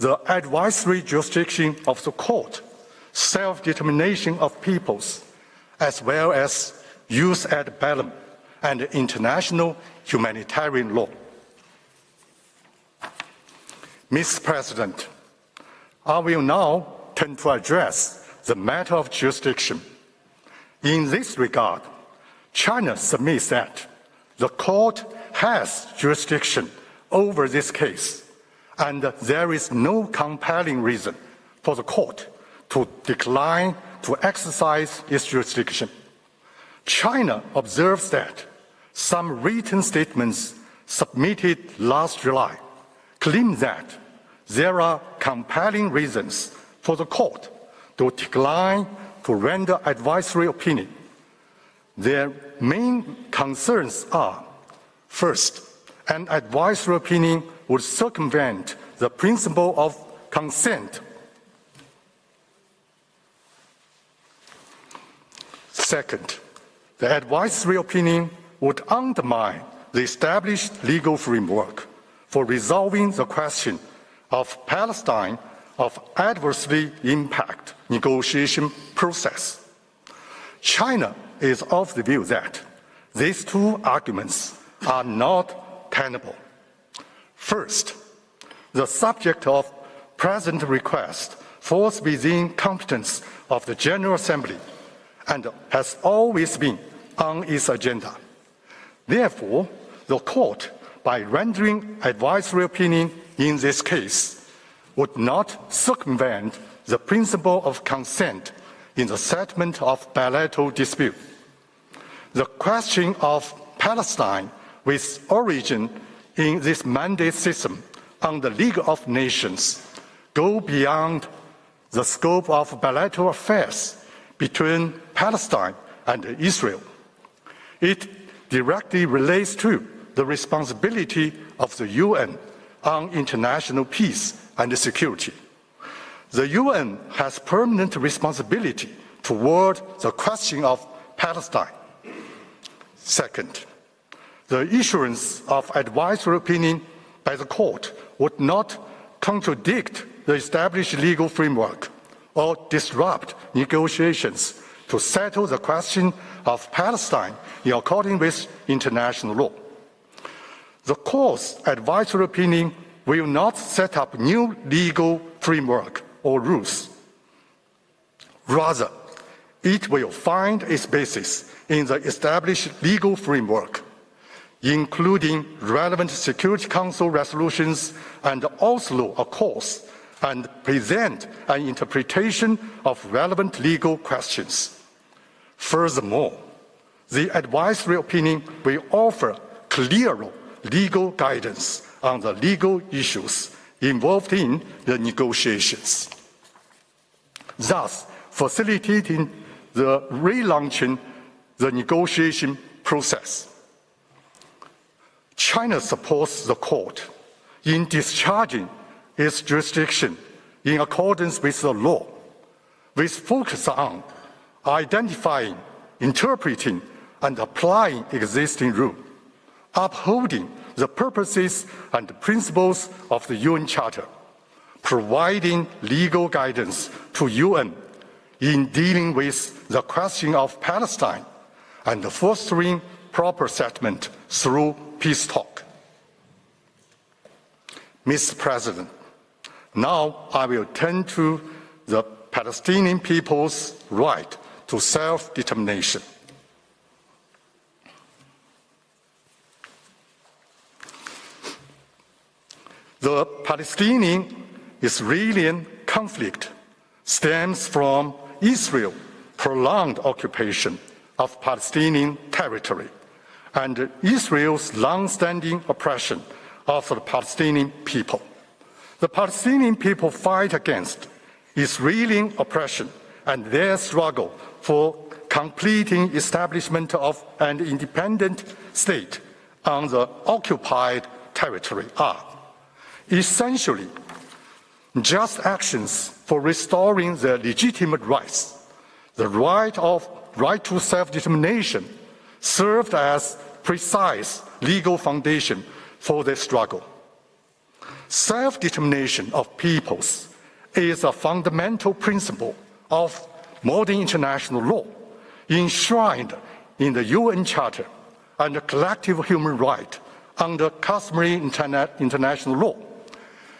the advisory jurisdiction of the court, self-determination of peoples, as well as jus ad bellum and international humanitarian law. Mr. President, I will now turn to address the matter of jurisdiction. In this regard, China submits that the court has jurisdiction over this case, and there is no compelling reason for the court to decline to exercise its jurisdiction. China observes that some written statements submitted last July claim that there are compelling reasons for the court to decline to render advisory opinion. Their main concerns are, first, an advisory opinion would circumvent the principle of consent. Second, the advisory opinion would undermine the established legal framework for resolving the question of Palestine of adversely impact negotiation process. China is of the view that these two arguments are not tenable. First, the subject of present request falls within competence of the General Assembly and has always been on its agenda. Therefore, the court, by rendering advisory opinion in this case, would not circumvent the principle of consent in the settlement of bilateral dispute. The question of Palestine with origin in this mandate system on the League of Nations go beyond the scope of bilateral affairs between Palestine and Israel. It directly relates to the responsibility of the UN on international peace and security. The UN has permanent responsibility toward the question of Palestine. Second, the issuance of advisory opinion by the court would not contradict the established legal framework or disrupt negotiations to settle the question of Palestine in accordance with international law. The court's advisory opinion will not set up new legal framework or rules. Rather, it will find its basis in the established legal framework, including relevant Security Council resolutions and Oslo Accords, and present an interpretation of relevant legal questions. Furthermore, the advisory opinion will offer clearer legal guidance on the legal issues involved in the negotiations, thus facilitating the relaunching the negotiation process. China supports the court in discharging its jurisdiction in accordance with the law, with focus on identifying, interpreting, and applying existing rules, upholding the purposes and principles of the UN Charter, providing legal guidance to UN in dealing with the question of Palestine, and fostering proper settlement through peace talk. Mr. President, now I will turn to the Palestinian people's right to self-determination. The Palestinian-Israeli conflict stems from Israel's prolonged occupation of Palestinian territory and Israel's long-standing oppression of the Palestinian people. The Palestinian people fight against Israeli oppression and their struggle for completing establishment of an independent state on the occupied territory are essentially just actions for restoring their legitimate rights. The right to self-determination served as precise legal foundation for their struggle. Self-determination of peoples is a fundamental principle of modern international law, enshrined in the UN Charter and collective human right under customary international law.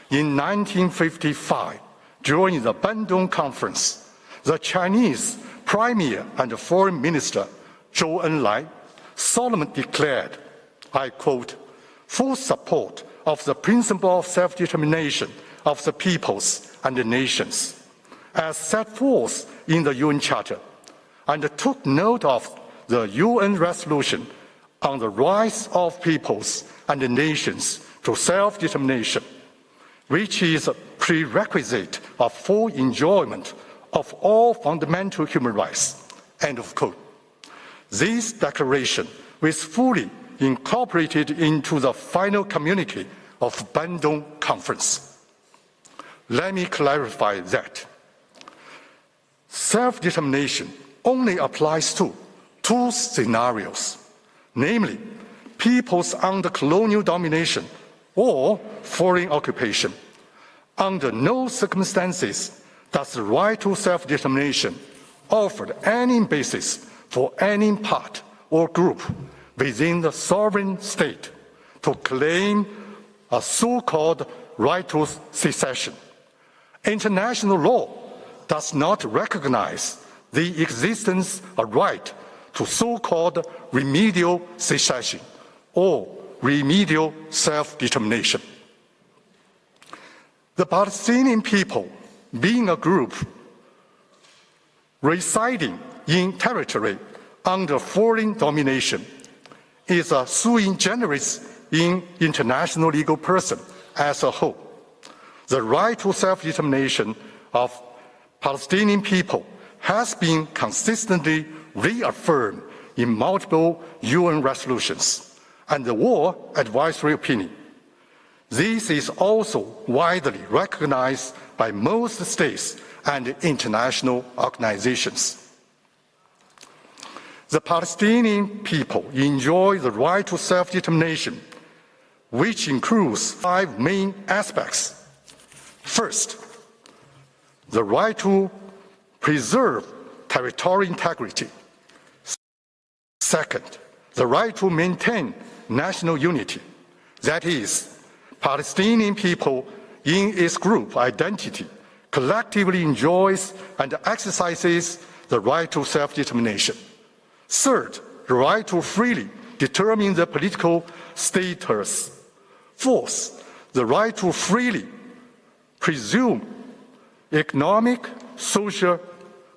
In 1955, during the Bandung Conference, the Chinese Premier and Foreign Minister Zhou Enlai solemnly declared, I quote, full support of the principle of self-determination of the peoples and the nations, as set forth in the UN Charter, and took note of the UN resolution on the rights of peoples and the nations to self-determination, which is a prerequisite of full enjoyment of all fundamental human rights, end of quote. This declaration was fully incorporated into the final communique of Bandung Conference. Let me clarify that. Self-determination only applies to two scenarios, namely, peoples under colonial domination or foreign occupation. Under no circumstances does the right to self-determination offer any basis for any part or group within the sovereign state to claim a so-called right to secession. International law does not recognize the existence of right to so-called remedial secession or remedial self-determination. The Palestinian people, being a group residing in territory under foreign domination, is a sui generis in international legal person as a whole. The right to self-determination of Palestinian people has been consistently reaffirmed in multiple UN resolutions and the War Advisory Opinion. This is also widely recognized by most states and international organizations. The Palestinian people enjoy the right to self-determination, which includes 5 main aspects. First, the right to preserve territorial integrity. Second, the right to maintain national unity. That is, Palestinian people in its group identity collectively enjoys and exercises the right to self-determination. Third, the right to freely determine the political status. Fourth, the right to freely pursue economic, social,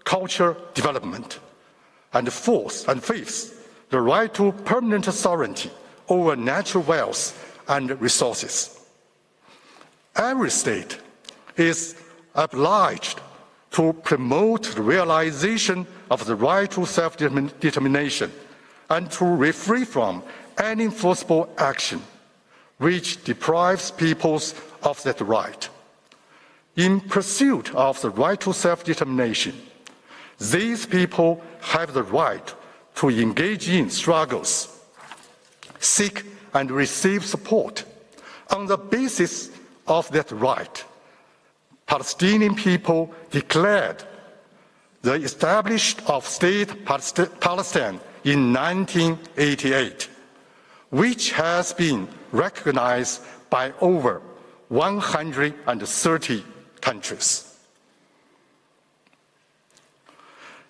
cultural development. And fourth and fifth, the right to permanent sovereignty over natural wealth and resources. Every state is obliged to promote the realization of the right to self-determination and to refrain from any forcible action which deprives peoples of that right. In pursuit of the right to self-determination, these people have the right to engage in struggles, seek and receive support. On the basis of that right, Palestinian people declared the establishment of State Palestine in 1988, which has been recognized by over 130 countries.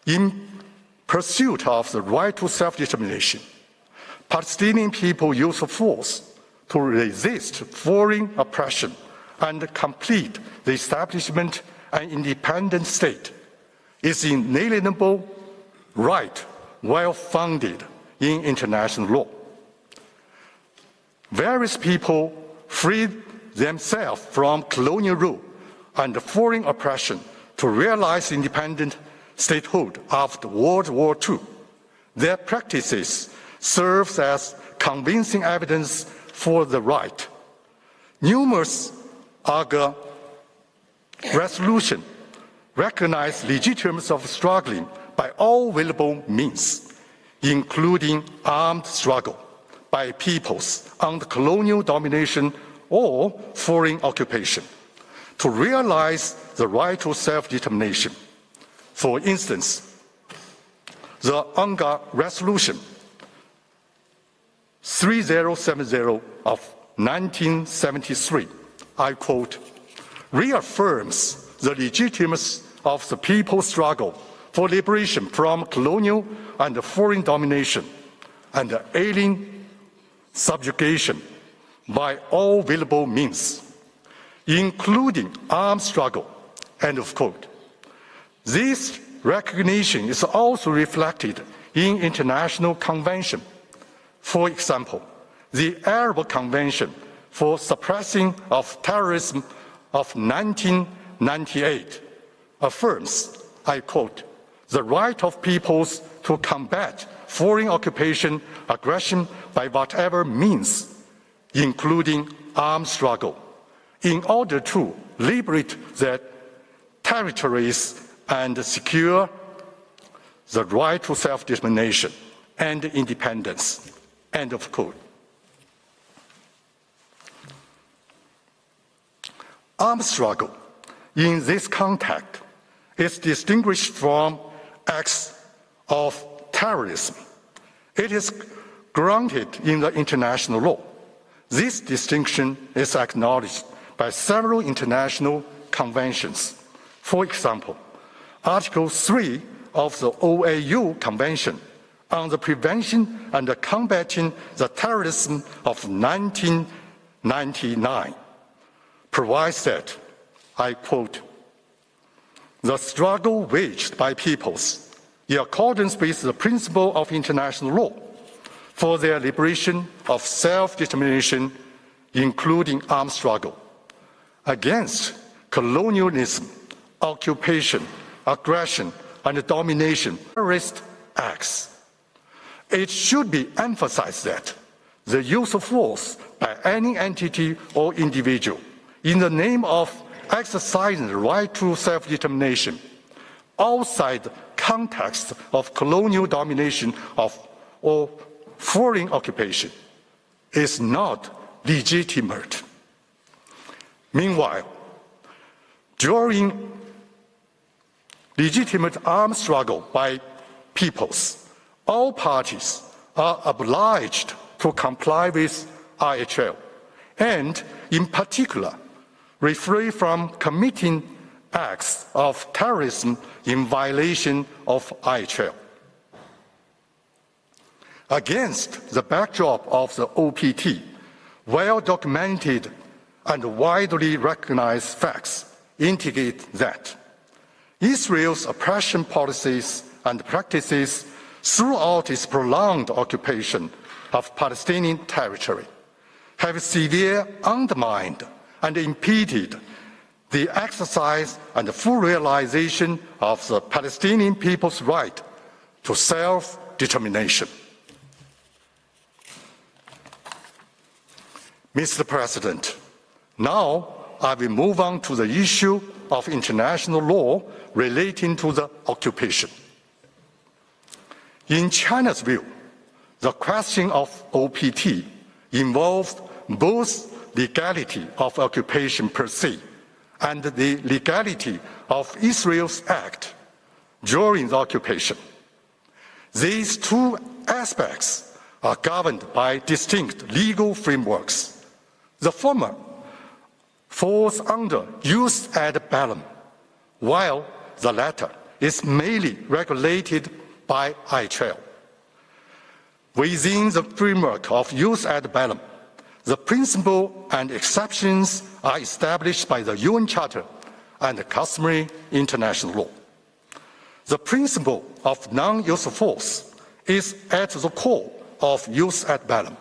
In pursuit of the right to self-determination, Palestinian people use force to resist foreign oppression and complete the establishment of an independent state. Is inalienable right, well founded in international law. Various people freed themselves from colonial rule and foreign oppression to realize independent statehood after World War II. Their practices serve as convincing evidence for the right. Numerous other resolutions recognize legitimacy of struggling by all available means, including armed struggle by peoples under colonial domination or foreign occupation to realize the right to self-determination. For instance, the UNGA Resolution 3070 of 1973, I quote, reaffirms the legitimacy of the people's struggle for liberation from colonial and foreign domination and alien subjugation by all available means, including armed struggle, end of quote. This recognition is also reflected in international conventions. For example, the Arab Convention for Suppressing of Terrorism of 1998 affirms, I quote, the right of peoples to combat foreign occupation, aggression by whatever means, including armed struggle, in order to liberate their territories and secure the right to self-determination and independence, end of quote. Armed struggle in this context is distinguished from acts of terrorism. It is grounded in the international law. This distinction is acknowledged by several international conventions. For example, Article 3 of the OAU Convention on the Prevention and Combating the Terrorism of 1999 provides that, I quote, the struggle waged by peoples in accordance with the principle of international law for their liberation of self-determination, including armed struggle, against colonialism, occupation, aggression, and domination, terrorist acts. It should be emphasized that the use of force by any entity or individual in the name of exercising the right to self-determination outside the context of colonial domination or foreign occupation is not legitimate. Meanwhile, during legitimate armed struggle by peoples, all parties are obliged to comply with IHL and, in particular, refrain from committing acts of terrorism in violation of IHL. Against the backdrop of the OPT, well-documented and widely recognized facts indicate that Israel's oppression policies and practices throughout its prolonged occupation of Palestinian territory have severely undermined and impeded the exercise and full realization of the Palestinian people's right to self-determination. Mr. President, now I will move on to the issue of international law relating to the occupation. In China's view, the question of OPT involves both legality of occupation per se and the legality of Israel's act during the occupation. These two aspects are governed by distinct legal frameworks. The former falls under jus ad bellum, while the latter is mainly regulated by IHL. Within the framework of jus ad bellum, the principle and exceptions are established by the UN Charter and customary international law. The principle of non-use of force is at the core of jus ad bellum.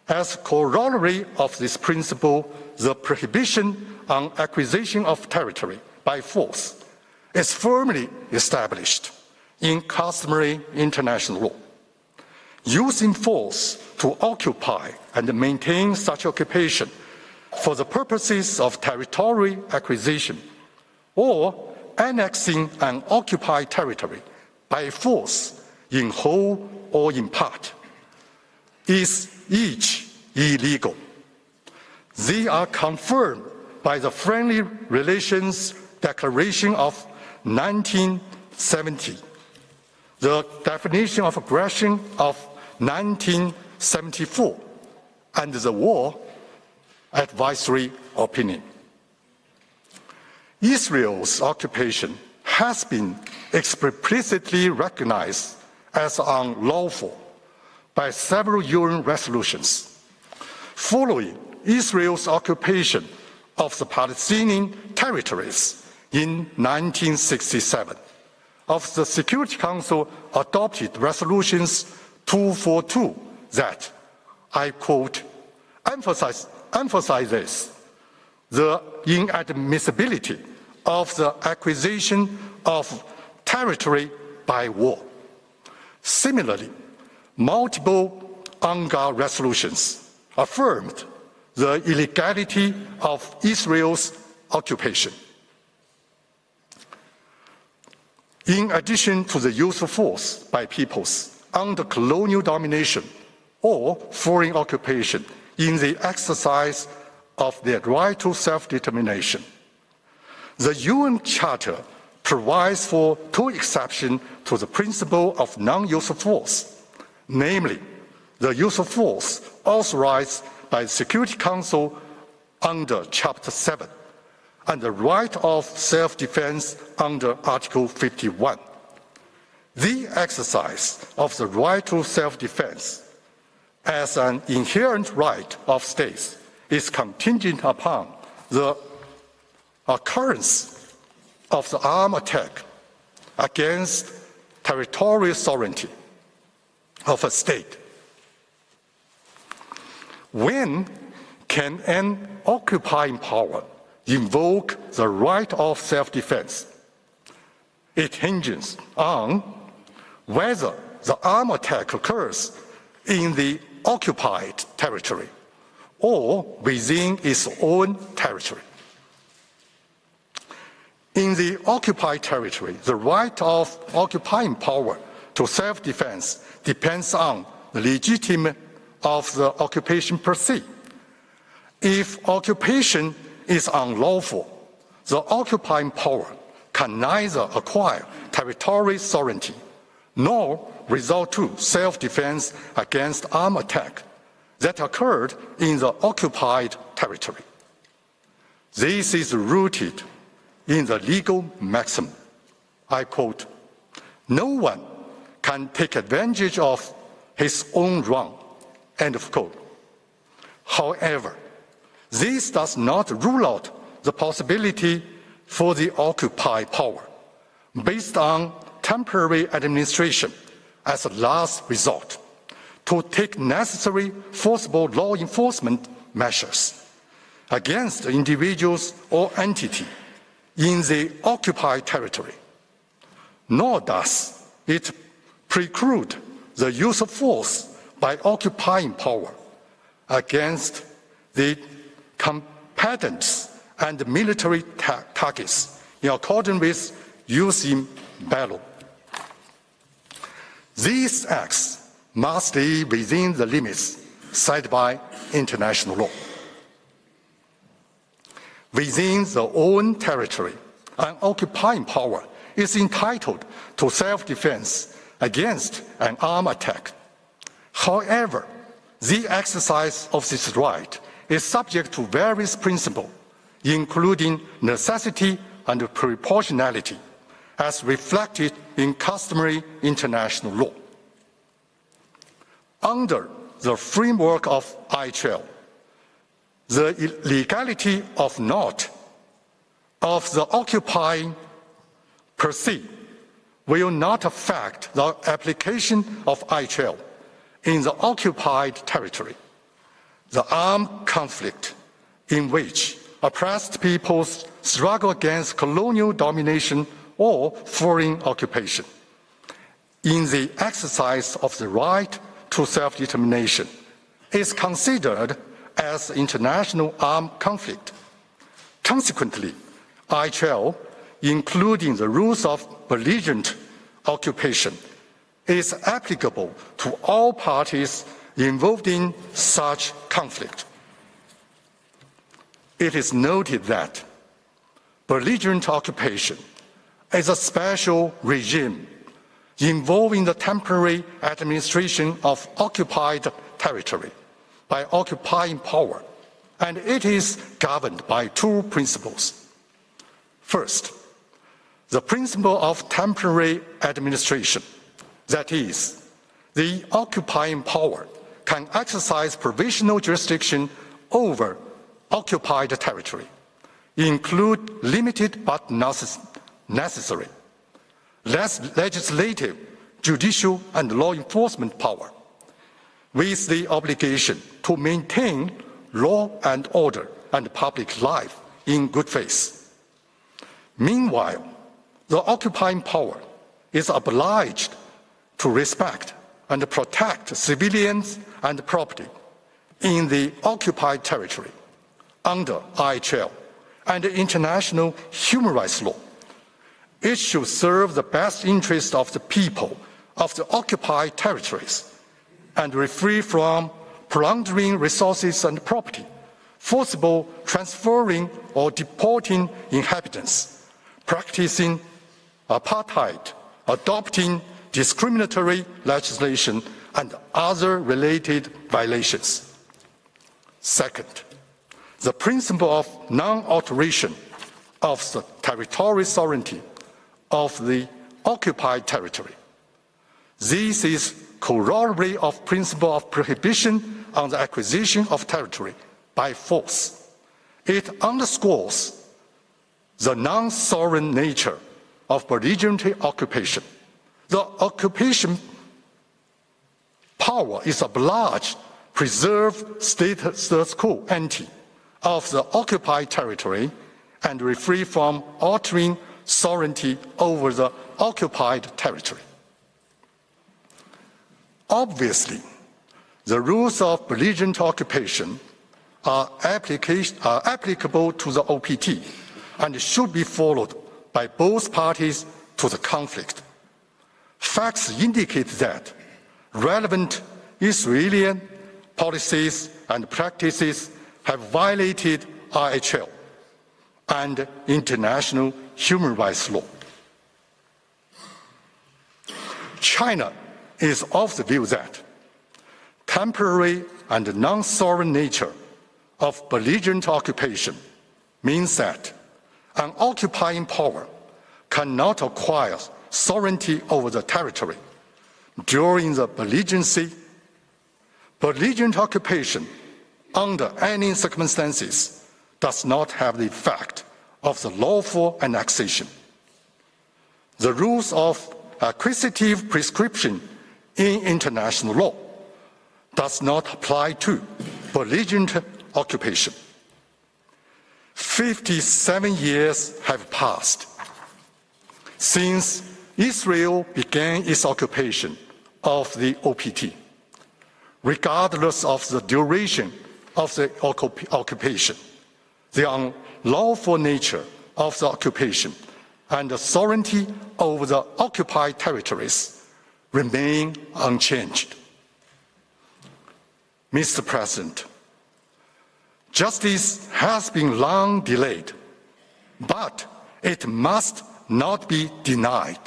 As corollary of this principle, the prohibition on acquisition of territory by force is firmly established in customary international law. Using force to occupy and maintain such occupation for the purposes of territorial acquisition or annexing an occupied territory by force in whole or in part is each illegal. They are confirmed by the Friendly Relations Declaration of 1970, the definition of aggression of 1974, and the War Advisory Opinion. Israel's occupation has been explicitly recognized as unlawful by several UN resolutions. Following Israel's occupation of the Palestinian territories in 1967, of the Security Council adopted resolutions 242 that, I quote, emphasizes the inadmissibility of the acquisition of territory by war. Similarly, multiple UNGA resolutions affirmed the illegality of Israel's occupation. In addition to the use of force by peoples under colonial domination or foreign occupation in the exercise of their right to self-determination, the UN Charter provides for two exceptions to the principle of non-use of force, namely, the use of force authorized by the Security Council under Chapter 7, and the right of self-defense under Article 51. The exercise of the right to self-defense as an inherent right of states is contingent upon the occurrence of the armed attack against territorial sovereignty of a state. When can an occupying power invoke the right of self-defense? It hinges on whether the armed attack occurs in the occupied territory or within its own territory. In the occupied territory, the right of occupying power to self-defense depends on the legitimacy of the occupation per se. If occupation is unlawful, the occupying power can neither acquire territorial sovereignty nor resort to self-defense against armed attack that occurred in the occupied territory. This is rooted in the legal maxim, I quote, "No one can take advantage of his own wrong," end of quote. However, this does not rule out the possibility for the occupied power, based on temporary administration as a last resort, to take necessary forcible law enforcement measures against individuals or entity in the occupied territory. Nor does it preclude the use of force by occupying power against the combatants and military targets in accordance with use in battle. These acts must stay within the limits set by international law. Within their own territory, an occupying power is entitled to self-defense against an armed attack. However, the exercise of this right is subject to various principles, including necessity and proportionality, as reflected in customary international law. Under the framework of IHL, the legality of the occupying per se will not affect the application of IHL in the occupied territory. The armed conflict in which oppressed peoples struggle against colonial domination or foreign occupation in the exercise of the right to self-determination is considered as international armed conflict. Consequently, IHL, including the rules of belligerent occupation, is applicable to all parties involved in such conflict. it is noted that belligerent occupation is a special regime involving the temporary administration of occupied territory by occupying power, and it is governed by two principles. First, the principle of temporary administration, that is, the occupying power can exercise provisional jurisdiction over occupied territory, include limited but necessary legislative, judicial, and law enforcement power, with the obligation to maintain law and order and public life in good faith. Meanwhile, the occupying power is obliged to respect and protect civilians and property in the occupied territory under IHL and international human rights law. It should serve the best interest of the people of the occupied territories and refrain from plundering resources and property, forcible transferring or deporting inhabitants, practicing apartheid, adopting discriminatory legislation, and other related violations. Second, the principle of non-alteration of the territorial sovereignty of the occupied territory. This is corollary of principle of prohibition on the acquisition of territory by force. It underscores the non-sovereign nature of belligerent occupation. The occupation power is obliged to preserve status quo ante of the occupied territory and refrain from altering sovereignty over the occupied territory. Obviously, the rules of belligerent occupation are applicable to the OPT and should be followed by both parties to the conflict. Facts indicate that relevant Israeli policies and practices have violated IHL and international human rights law. China is of the view that temporary and non-sovereign nature of belligerent occupation means that an occupying power cannot acquire sovereignty over the territory during the belligerency. Belligerent occupation, under any circumstances, does not have the effect of the lawful annexation. The rules of acquisitive prescription in international law does not apply to belligerent occupation. 57 years have passed since Israel began its occupation of the OPT. Regardless of the duration of the occupation, the unlawful nature of the occupation and the sovereignty over the occupied territories remain unchanged. Mr. President, justice has been long delayed, but it must not be denied.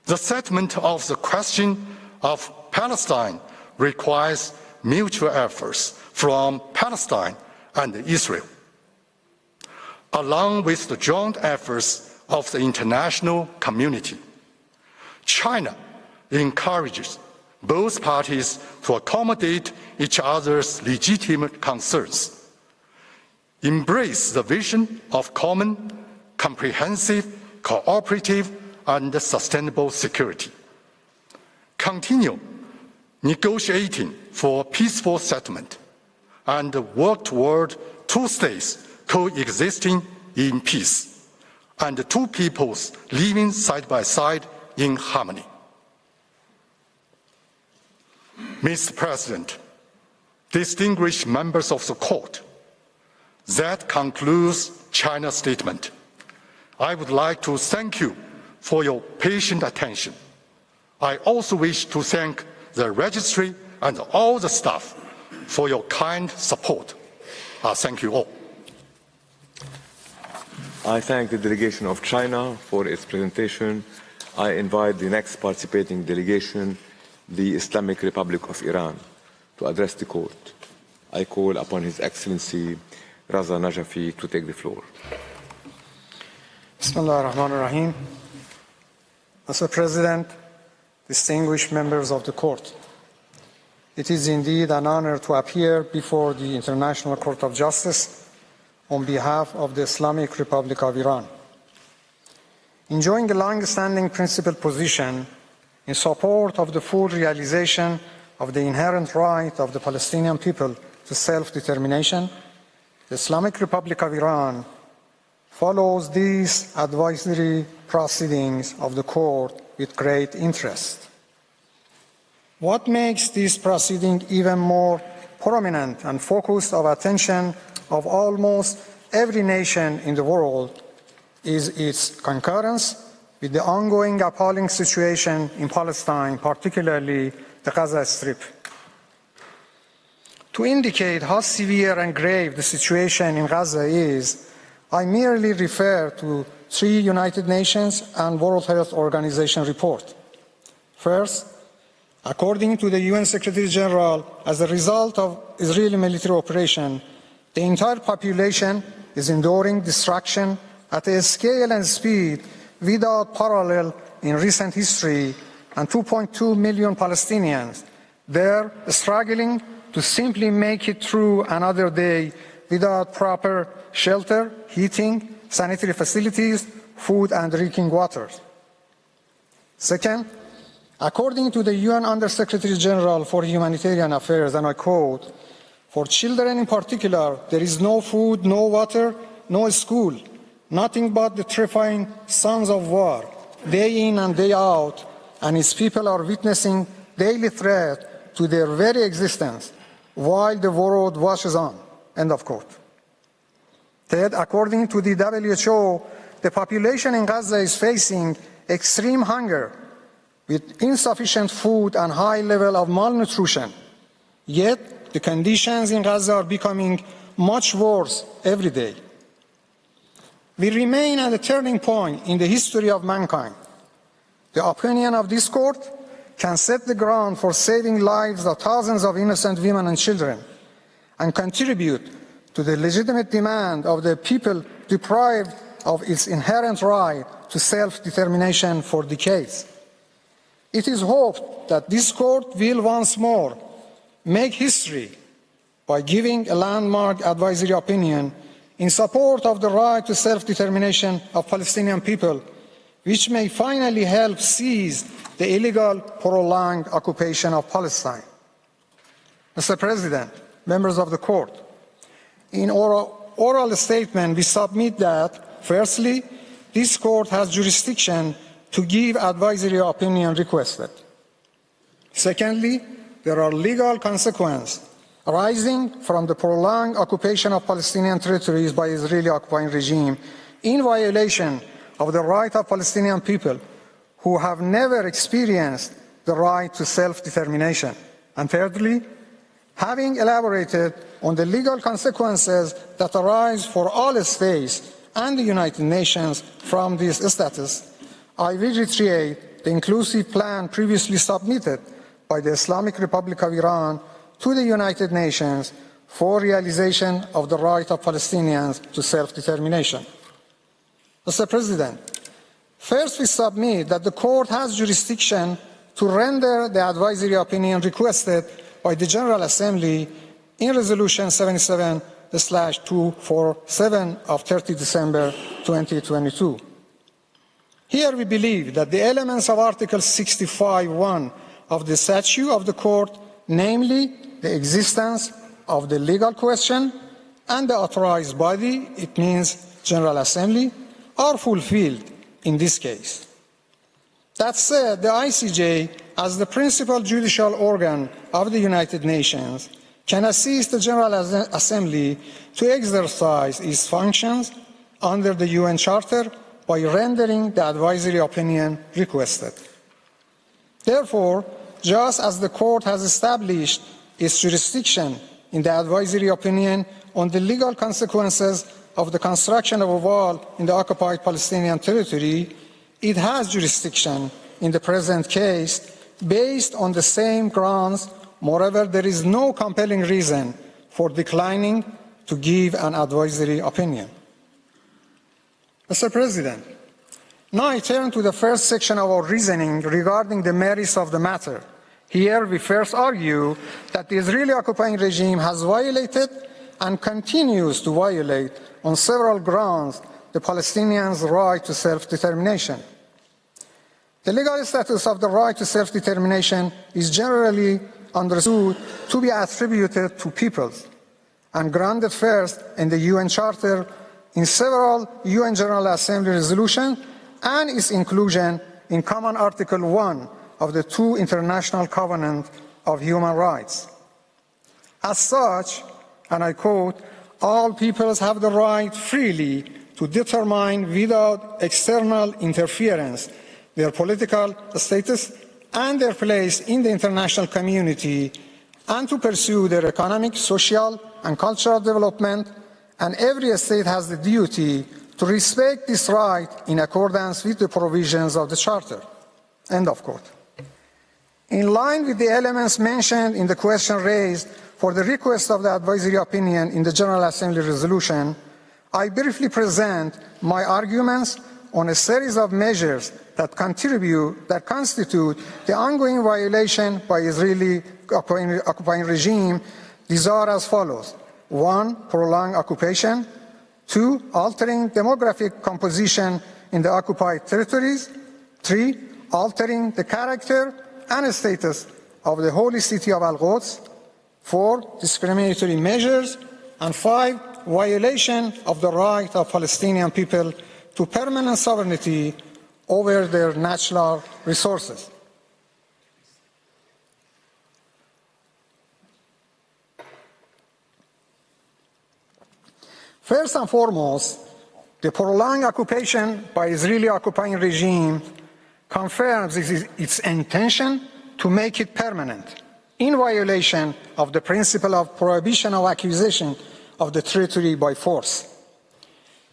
The settlement of the question of Palestine requires mutual efforts from Palestine and Israel, along with the joint efforts of the international community. China encourages both parties to accommodate each other's legitimate concerns, embrace the vision of common, comprehensive, cooperative, and sustainable security, continue negotiating for peaceful settlement, and work toward two states coexisting in peace, and two peoples living side by side in harmony. Mr. President, distinguished members of the court, that concludes China's statement. I would like to thank you for your patient attention. I also wish to thank the registry and all the staff for your kind support. Thank you all. I thank the delegation of China for its presentation. I invite the next participating delegation, the Islamic Republic of Iran, to address the court. I call upon His Excellency Raza Najafi to take the floor. Bismillah ar-Rahman ar-Rahim. Mr. President, distinguished members of the court, it is indeed an honor to appear before the International Court of Justice on behalf of the Islamic Republic of Iran. Enjoying a long-standing principled position in support of the full realization of the inherent right of the Palestinian people to self-determination, the Islamic Republic of Iran follows these advisory proceedings of the court with great interest. What makes this proceeding even more prominent and focused of attention of almost every nation in the world is its concurrence with the ongoing appalling situation in Palestine, particularly the Gaza Strip. To indicate how severe and grave the situation in Gaza is, I merely refer to 3 United Nations and World Health Organization reports. First, according to the UN Secretary General, as a result of Israeli military operation, the entire population is enduring destruction at a scale and speed without parallel in recent history, and 2.2 million Palestinians there struggling to simply make it through another day without proper shelter, heating, sanitary facilities, food and drinking water. Second, according to the UN Under-Secretary General for Humanitarian Affairs, and I quote, "For children in particular, there is no food, no water, no school, nothing but the terrifying sounds of war, day in and day out, and its people are witnessing daily threat to their very existence while the world watches on." End of quote. Third, according to the WHO, the population in Gaza is facing extreme hunger with insufficient food and high level of malnutrition. Yet, the conditions in Gaza are becoming much worse every day. We remain at a turning point in the history of mankind. The opinion of this court can set the ground for saving lives of thousands of innocent women and children and contribute to the legitimate demand of the people deprived of its inherent right to self-determination for decades. It is hoped that this court will once more make history by giving a landmark advisory opinion in support of the right to self-determination of Palestinian people, which may finally help seize the illegal, prolonged occupation of Palestine. Mr. President, members of the court, in oral statement, we submit that, firstly, this court has jurisdiction to give advisory opinion requested. Secondly, there are legal consequences arising from the prolonged occupation of Palestinian territories by the Israeli occupying regime in violation of the right of Palestinian people who have never experienced the right to self-determination. And thirdly, having elaborated on the legal consequences that arise for all states and the United Nations from this status, I will reiterate the inclusive plan previously submitted by the Islamic Republic of Iran to the United Nations for realization of the right of Palestinians to self-determination. Mr. President, first we submit that the court has jurisdiction to render the advisory opinion requested by the General Assembly in Resolution 77/247 of 30 December 2022. Here we believe that the elements of Article 65(1) of the statute of the court, namely the existence of the legal question and the authorized body, it means General Assembly, are fulfilled in this case. That said, the ICJ, as the principal judicial organ of the United Nations, can assist the General Assembly to exercise its functions under the UN Charter by rendering the advisory opinion requested. Therefore, just as the court has established its jurisdiction in the advisory opinion on the legal consequences of the construction of a wall in the occupied Palestinian territory, it has jurisdiction in the present case based on the same grounds. Moreover, there is no compelling reason for declining to give an advisory opinion. Mr. President, now I turn to the first section of our reasoning regarding the merits of the matter. Here we first argue that the Israeli occupying regime has violated and continues to violate on several grounds the Palestinians' right to self-determination. The legal status of the right to self-determination is generally understood to be attributed to peoples and grounded first in the UN Charter, in several UN General Assembly resolutions, and its inclusion in Common Article 1 of the two International Covenants of Human Rights. As such, and I quote, all peoples have the right freely to determine without external interference their political status and their place in the international community, and to pursue their economic, social, and cultural development, and every state has the duty to respect this right in accordance with the provisions of the Charter. End of quote. In line with the elements mentioned in the question raised for the request of the advisory opinion in the General Assembly resolution, I briefly present my arguments on a series of measures that constitute the ongoing violation by Israeli occupying regime. These are as follows: 1. Prolonged occupation. 2. Altering demographic composition in the occupied territories. 3. Altering the character and status of the holy city of Al-Quds. 4. Discriminatory measures. And 5. Violation of the right of Palestinian people to permanent sovereignty over their natural resources. First and foremost, the prolonged occupation by Israeli occupying regime confirms its intention to make it permanent, in violation of the principle of prohibition of acquisition of the territory by force.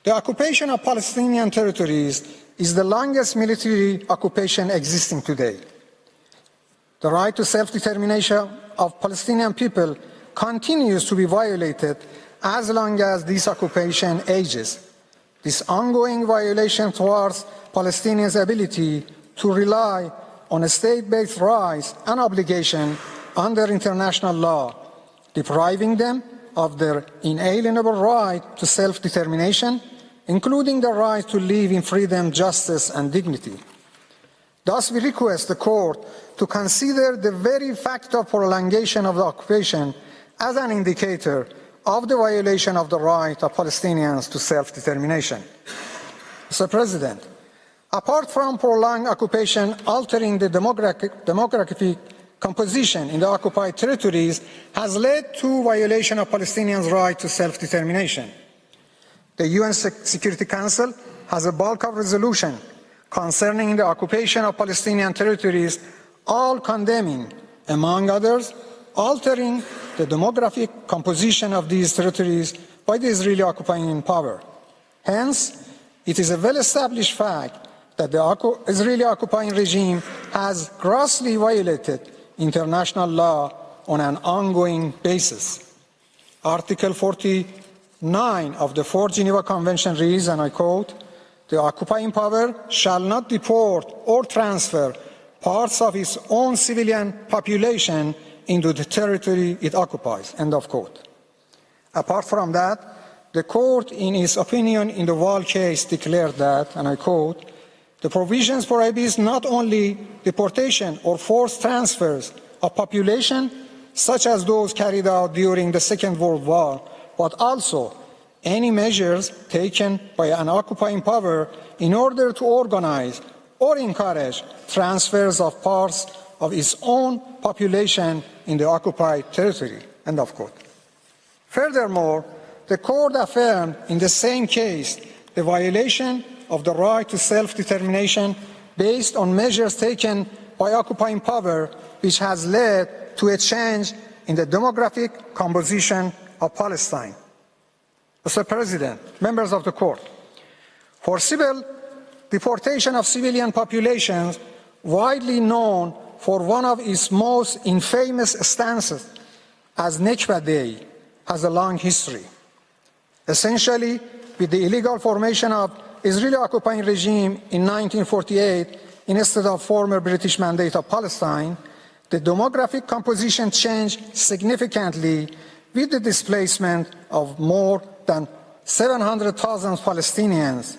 The occupation of Palestinian territories is the longest military occupation existing today. The right to self-determination of Palestinian people continues to be violated as long as this occupation ages. This ongoing violation towards Palestinians' ability to rely on state-based rights and obligations under international law, depriving them of their inalienable right to self-determination, including the right to live in freedom, justice, and dignity. Thus, we request the Court to consider the very fact of prolongation of the occupation as an indicator of the violation of the right of Palestinians to self-determination. Mr. President, apart from prolonged occupation altering the demographic composition in the occupied territories has led to violation of Palestinians' right to self-determination. The UN Security Council has a bulk of resolution concerning the occupation of Palestinian territories, all condemning, among others, altering the demographic composition of these territories by the Israeli occupying power. Hence, it is a well-established fact that the Israeli occupying regime has grossly violated international law on an ongoing basis. Article 49 of the Fourth Geneva Convention reads, and I quote, "The occupying power shall not deport or transfer parts of its own civilian population into the territory it occupies." End of quote. Apart from that, the Court, in its opinion in the Wall case, declared that, and I quote, "The provisions prohibit not only deportation or forced transfers of population, such as those carried out during the Second World War, but also any measures taken by an occupying power in order to organize or encourage transfers of parts of its own population in the occupied territory." End of quote. Furthermore, the Court affirmed in the same case the violation of the right to self-determination based on measures taken by occupying power, which has led to a change in the demographic composition of Palestine. Mr. President, members of the court, forcible deportation of civilian populations, widely known for one of its most infamous stances as Nakba Day, has a long history. Essentially, with the illegal formation of Israeli occupying regime in 1948 instead of former British Mandate of Palestine, the demographic composition changed significantly with the displacement of more than 700,000 Palestinians.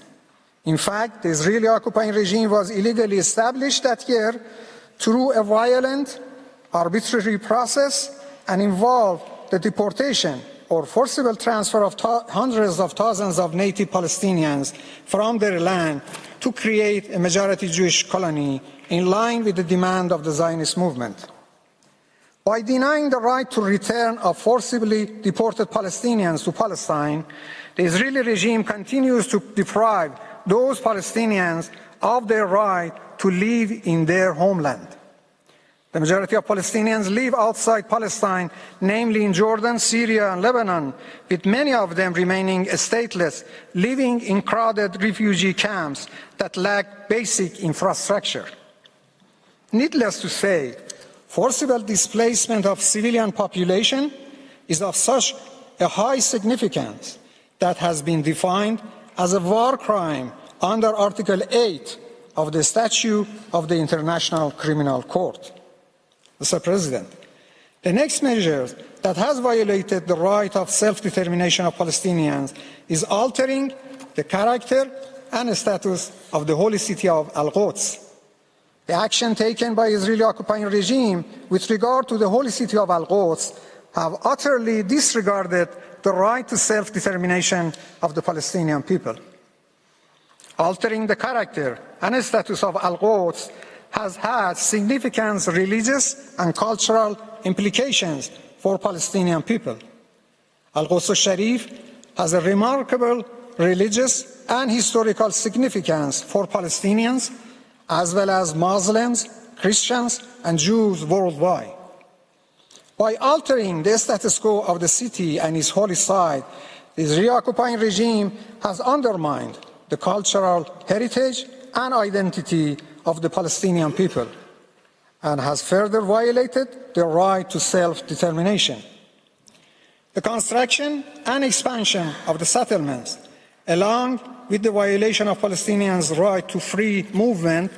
In fact, the Israeli occupying regime was illegally established that year through a violent, arbitrary process and involved the deportation or forcible transfer of hundreds of thousands of native Palestinians from their land to create a majority Jewish colony in line with the demand of the Zionist movement. By denying the right to return of forcibly deported Palestinians to Palestine, the Israeli regime continues to deprive those Palestinians of their right to live in their homeland. The majority of Palestinians live outside Palestine, namely in Jordan, Syria, and Lebanon, with many of them remaining stateless, living in crowded refugee camps that lack basic infrastructure. Needless to say, forcible displacement of civilian population is of such a high significance that has been defined as a war crime under Article 8 of the Statute of the International Criminal Court. Mr. President, the next measure that has violated the right of self-determination of Palestinians is altering the character and status of the holy city of Al-Quds. The action taken by the Israeli occupying regime with regard to the holy city of Al-Quds have utterly disregarded the right to self-determination of the Palestinian people. Altering the character and status of Al-Quds has had significant religious and cultural implications for Palestinian people. Al-Quds al-Sharif has a remarkable religious and historical significance for Palestinians, as well as Muslims, Christians, and Jews worldwide. By altering the status quo of the city and its holy site, the Israeli occupying regime has undermined the cultural heritage and identity of the Palestinian people and has further violated their right to self-determination. The construction and expansion of the settlements, along with the violation of Palestinians' right to free movement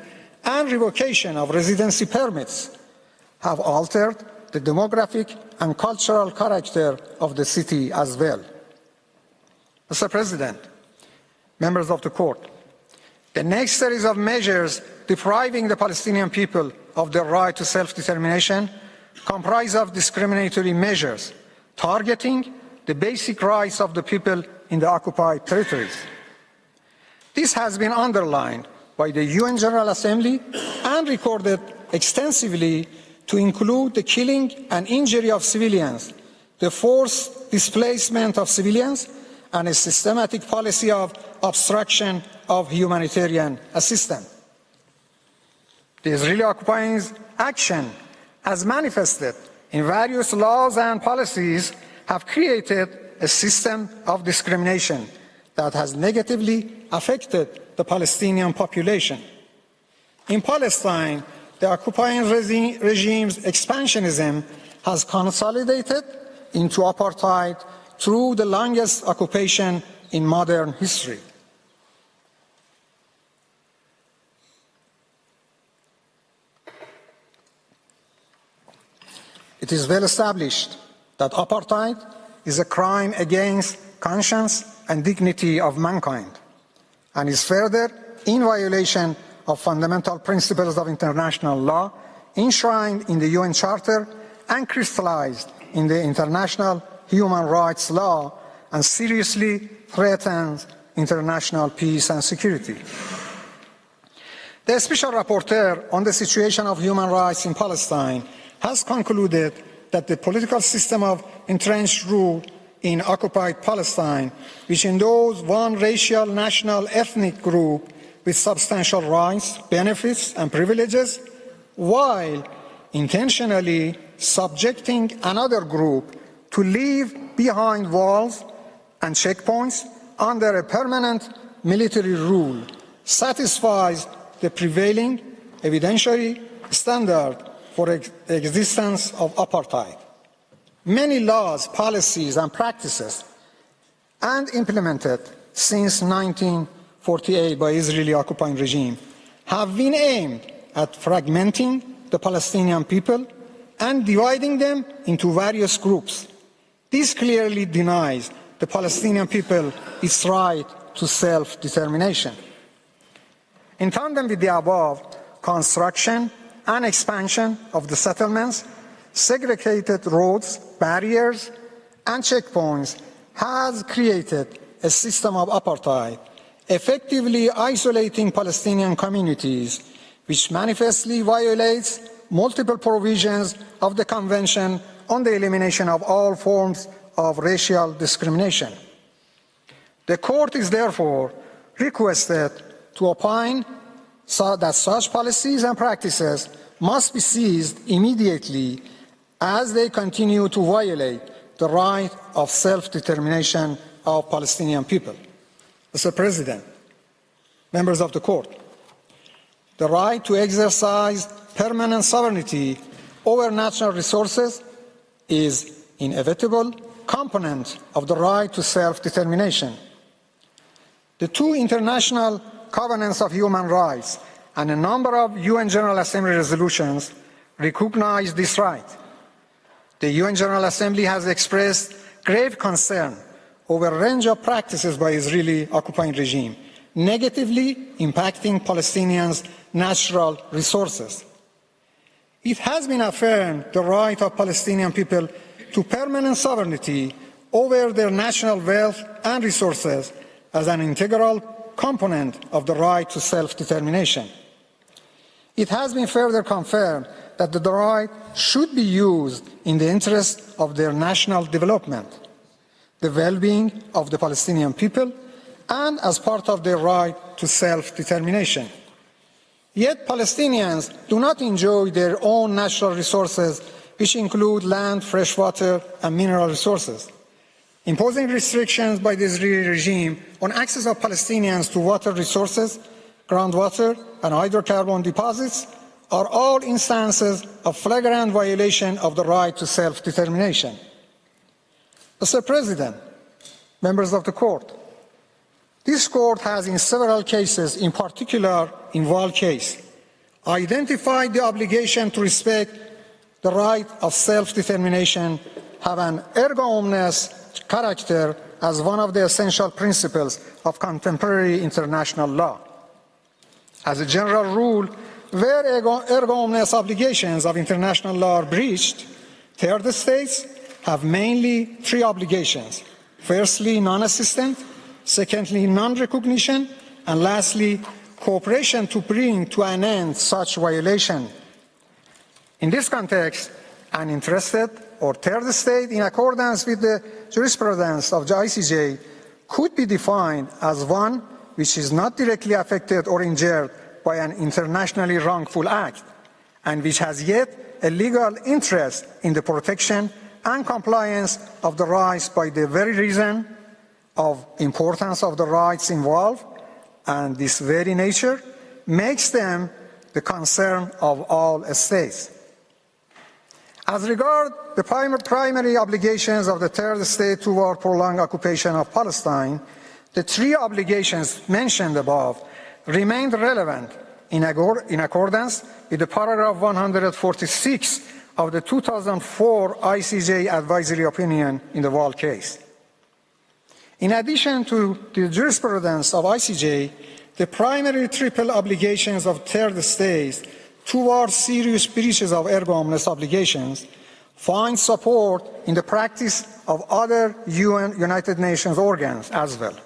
and revocation of residency permits, have altered the demographic and cultural character of the city as well. Mr. President, members of the court, the next series of measures depriving the Palestinian people of their right to self-determination comprise of discriminatory measures targeting the basic rights of the people in the occupied territories. This has been underlined by the UN General Assembly and recorded extensively to include the killing and injury of civilians, the forced displacement of civilians, and a systematic policy of obstruction of humanitarian assistance. The Israeli occupying action, as manifested in various laws and policies, have created a system of discrimination that has negatively affected the Palestinian population. In Palestine, the occupying regime's expansionism has consolidated into apartheid through the longest occupation in modern history. It is well established that apartheid is a crime against conscience and dignity of mankind, and is further in violation of fundamental principles of international law enshrined in the UN Charter and crystallized in the international human rights law, and seriously threatens international peace and security. The Special Rapporteur on the situation of human rights in Palestine has concluded that the political system of entrenched rule in occupied Palestine, which endows one racial, national, ethnic group with substantial rights, benefits, and privileges, while intentionally subjecting another group to live behind walls and checkpoints under a permanent military rule satisfies the prevailing evidentiary standard for existence of apartheid. Many laws, policies, and practices and implemented since 1948 by Israeli occupying regime have been aimed at fragmenting the Palestinian people and dividing them into various groups. This clearly denies the Palestinian people its right to self-determination. In tandem with the above, construction and expansion of the settlements, segregated roads, barriers, and checkpoints has created a system of apartheid, effectively isolating Palestinian communities, which manifestly violates multiple provisions of the Convention on the Elimination of All Forms of Racial Discrimination. The Court is therefore requested to opine that such policies and practices must be ceased immediately as they continue to violate the right of self-determination of Palestinian people. Mr. President, members of the Court, the right to exercise permanent sovereignty over natural resources is an inevitable component of the right to self-determination. The two international covenants of human rights and a number of UN General Assembly resolutions recognize this right. The UN General Assembly has expressed grave concern over a range of practices by Israeli occupying regime, negatively impacting Palestinians' natural resources. It has been affirmed the right of Palestinian people to permanent sovereignty over their national wealth and resources as an integral component of the right to self-determination. It has been further confirmed that the right should be used in the interest of their national development, the well-being of the Palestinian people, and as part of their right to self-determination. Yet Palestinians do not enjoy their own natural resources, which include land, fresh water, and mineral resources. Imposing restrictions by the Israeli regime on access of Palestinians to water resources, groundwater, and hydrocarbon deposits are all instances of flagrant violation of the right to self-determination. Mr. President, members of the Court, this Court has in several cases, in particular in Wall case, identified the obligation to respect the right of self-determination have an erga omnes character as one of the essential principles of contemporary international law. As a general rule, where erga omnes obligations of international law are breached, third states have mainly three obligations. Firstly, non-assistance, secondly, non-recognition, and lastly, cooperation to bring to an end such violation. In this context, an interested or third state, in accordance with the jurisprudence of the ICJ, could be defined as one which is not directly affected or injured by an internationally wrongful act, and which has yet a legal interest in the protection and compliance of the rights by the very reason of importance of the rights involved, and this very nature makes them the concern of all states. As regards the primary obligations of the third state toward prolonged occupation of Palestine, the three obligations mentioned above remained relevant in accordance with the paragraph 146 of the 2004 ICJ advisory opinion in the Wall case. In addition to the jurisprudence of ICJ, the primary triple obligations of third states towards serious breaches of erga omnes obligations find support in the practice of other United Nations organs as well.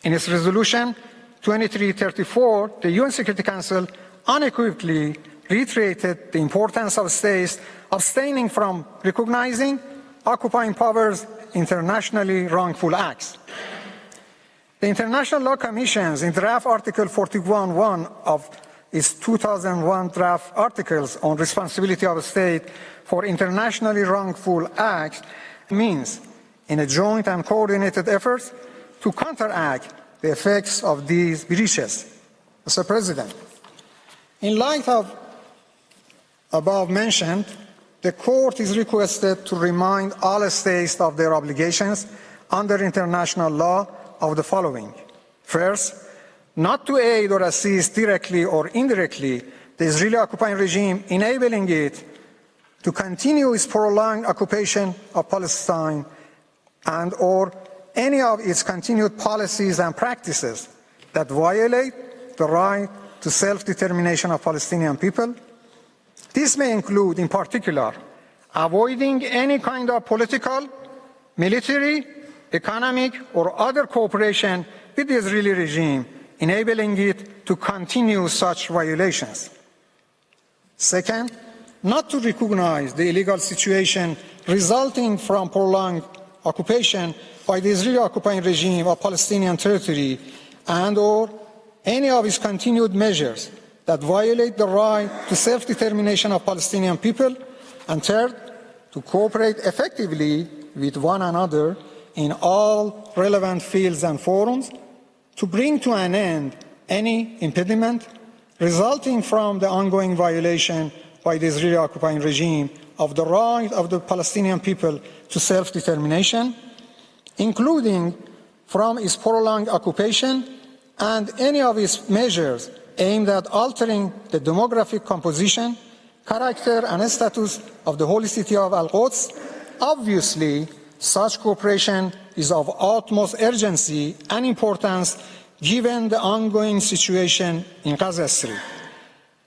In its resolution 2334, the UN Security Council unequivocally reiterated the importance of states abstaining from recognizing occupying powers' internationally wrongful acts. The International Law Commissions, in draft Article 41.1 of its 2001 draft articles on responsibility of a state for internationally wrongful acts, means in a joint and coordinated effort to counteract the effects of these breaches. Mr. President, in light of above mentioned, the Court is requested to remind all states of their obligations under international law of the following. First, not to aid or assist directly or indirectly the Israeli occupying regime, enabling it to continue its prolonged occupation of Palestine and or any of its continued policies and practices that violate the right to self-determination of Palestinian people. This may include, in particular, avoiding any kind of political, military, economic, or other cooperation with the Israeli regime, enabling it to continue such violations. Second, not to recognize the illegal situation resulting from prolonged occupation by the Israeli occupying regime of Palestinian territory and or any of its continued measures that violate the right to self-determination of Palestinian people. And third, to cooperate effectively with one another in all relevant fields and forums to bring to an end any impediment resulting from the ongoing violation by the Israeli occupying regime of the right of the Palestinian people to self-determination, including from its prolonged occupation and any of its measures aimed at altering the demographic composition, character, and status of the holy city of Al-Quds. Obviously, such cooperation is of utmost urgency and importance given the ongoing situation in Gaza Strip,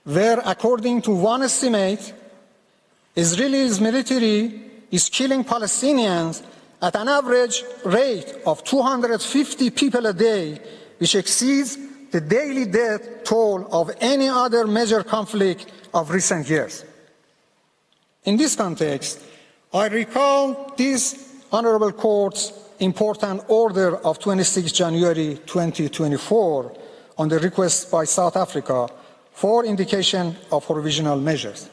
where, according to one estimate, Israel's military is killing Palestinians at an average rate of 250 people a day, which exceeds the daily death toll of any other major conflict of recent years. In this context, I recall this Honorable Court's important order of 26 January 2024 on the request by South Africa for indication of provisional measures.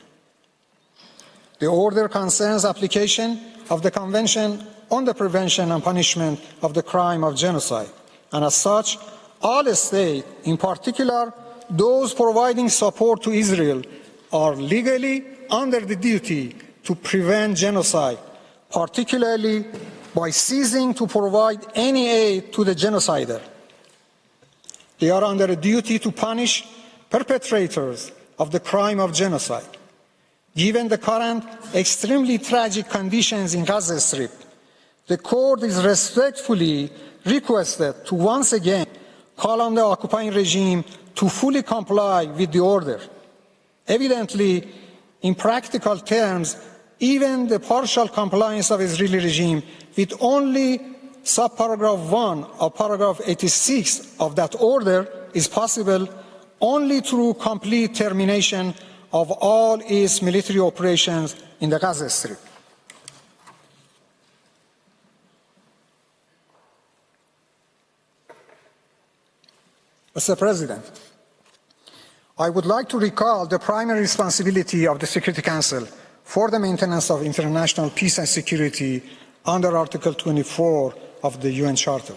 The order concerns application of the Convention on the Prevention and Punishment of the Crime of Genocide, and as such, all states, in particular those providing support to Israel, are legally under the duty to prevent genocide, particularly by ceasing to provide any aid to the genocider. They are under a duty to punish perpetrators of the crime of genocide. Given the current extremely tragic conditions in Gaza Strip, the Court is respectfully requested to once again call on the occupying regime to fully comply with the order. Evidently, in practical terms, even the partial compliance of the Israeli regime with only subparagraph 1 of paragraph 86 of that order is possible only through complete termination of all its military operations in the Gaza Strip. Mr. President, I would like to recall the primary responsibility of the Security Council for the maintenance of international peace and security under Article 24 of the UN Charter.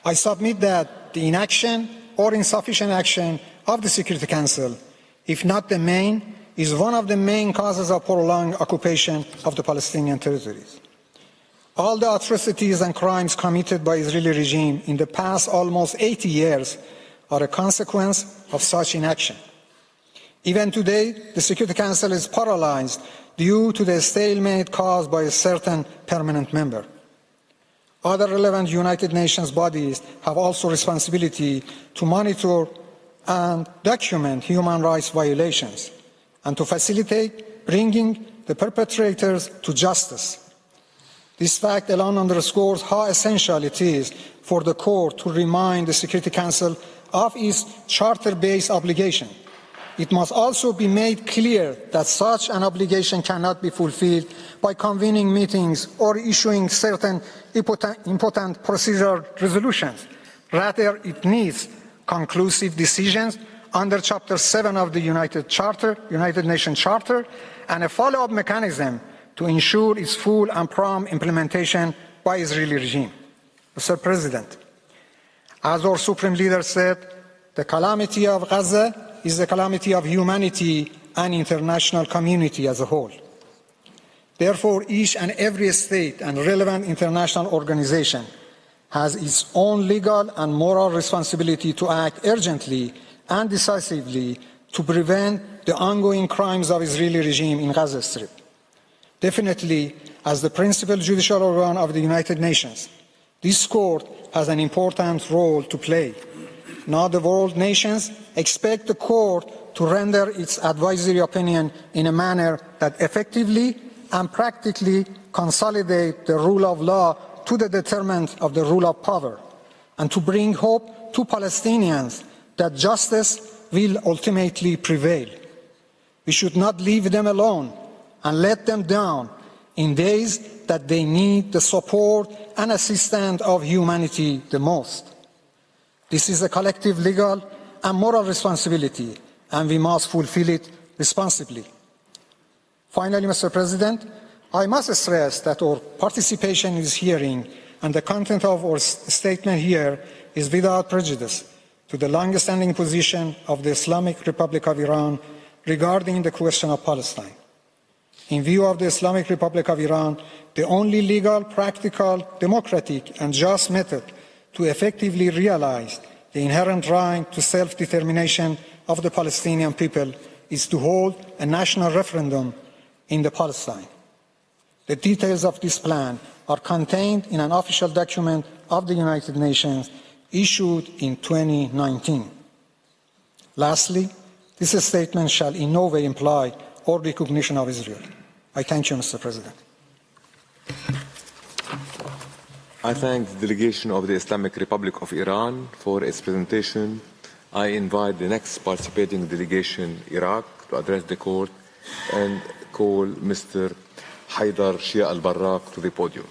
I submit that the inaction or insufficient action of the Security Council, if not the main, is one of the main causes of prolonged occupation of the Palestinian territories. All the atrocities and crimes committed by the Israeli regime in the past almost 80 years are a consequence of such inaction. Even today, the Security Council is paralyzed due to the stalemate caused by a certain permanent member. Other relevant United Nations bodies have also responsibility to monitor and document human rights violations and to facilitate bringing the perpetrators to justice. This fact alone underscores how essential it is for the Court to remind the Security Council of its charter-based obligation. It must also be made clear that such an obligation cannot be fulfilled by convening meetings or issuing certain important procedural resolutions. Rather, it needs conclusive decisions under Chapter 7 of the United Nations Charter and a follow-up mechanism to ensure its full and prompt implementation by the Israeli regime. Mr. President, as our Supreme Leader said, the calamity of Gaza is the calamity of humanity and international community as a whole. Therefore, each and every state and relevant international organization has its own legal and moral responsibility to act urgently and decisively to prevent the ongoing crimes of the Israeli regime in Gaza Strip. Definitely, as the principal judicial organ of the United Nations, this court has an important role to play. Now the world nations expect the court to render its advisory opinion in a manner that effectively and practically consolidate the rule of law to the determinant of the rule of power, and to bring hope to Palestinians that justice will ultimately prevail. We should not leave them alone and let them down in days that they need the support and assistance of humanity the most. This is a collective legal and moral responsibility, and we must fulfill it responsibly. Finally, Mr. President, I must stress that our participation in this hearing and the content of our statement here is without prejudice to the long-standing position of the Islamic Republic of Iran regarding the question of Palestine. In view of the Islamic Republic of Iran, the only legal, practical, democratic, and just method to effectively realize the inherent right to self-determination of the Palestinian people is to hold a national referendum in Palestine. The details of this plan are contained in an official document of the United Nations issued in 2019. Lastly, this statement shall in no way imply or recognition of Israel. I thank you, Mr. President. I thank the delegation of the Islamic Republic of Iran for its presentation. I invite the next participating delegation, Iraq, to address the court and call Mr. Haidar Shia al-Barrak to the podium.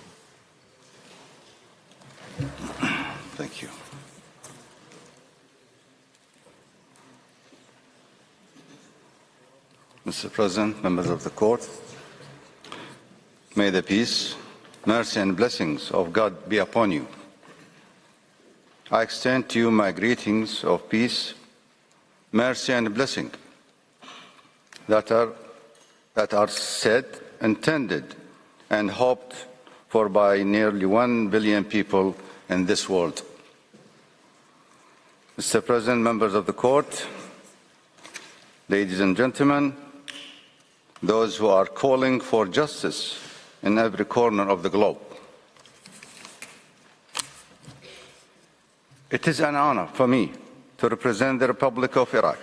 Thank you. Mr. President, members of the court, may the peace, mercy and blessings of God be upon you. I extend to you my greetings of peace, mercy and blessing that are said, intended and hoped for by nearly 1 billion people in this world. Mr. President, members of the court, ladies and gentlemen, those who are calling for justice in every corner of the globe. It is an honor for me to represent the Republic of Iraq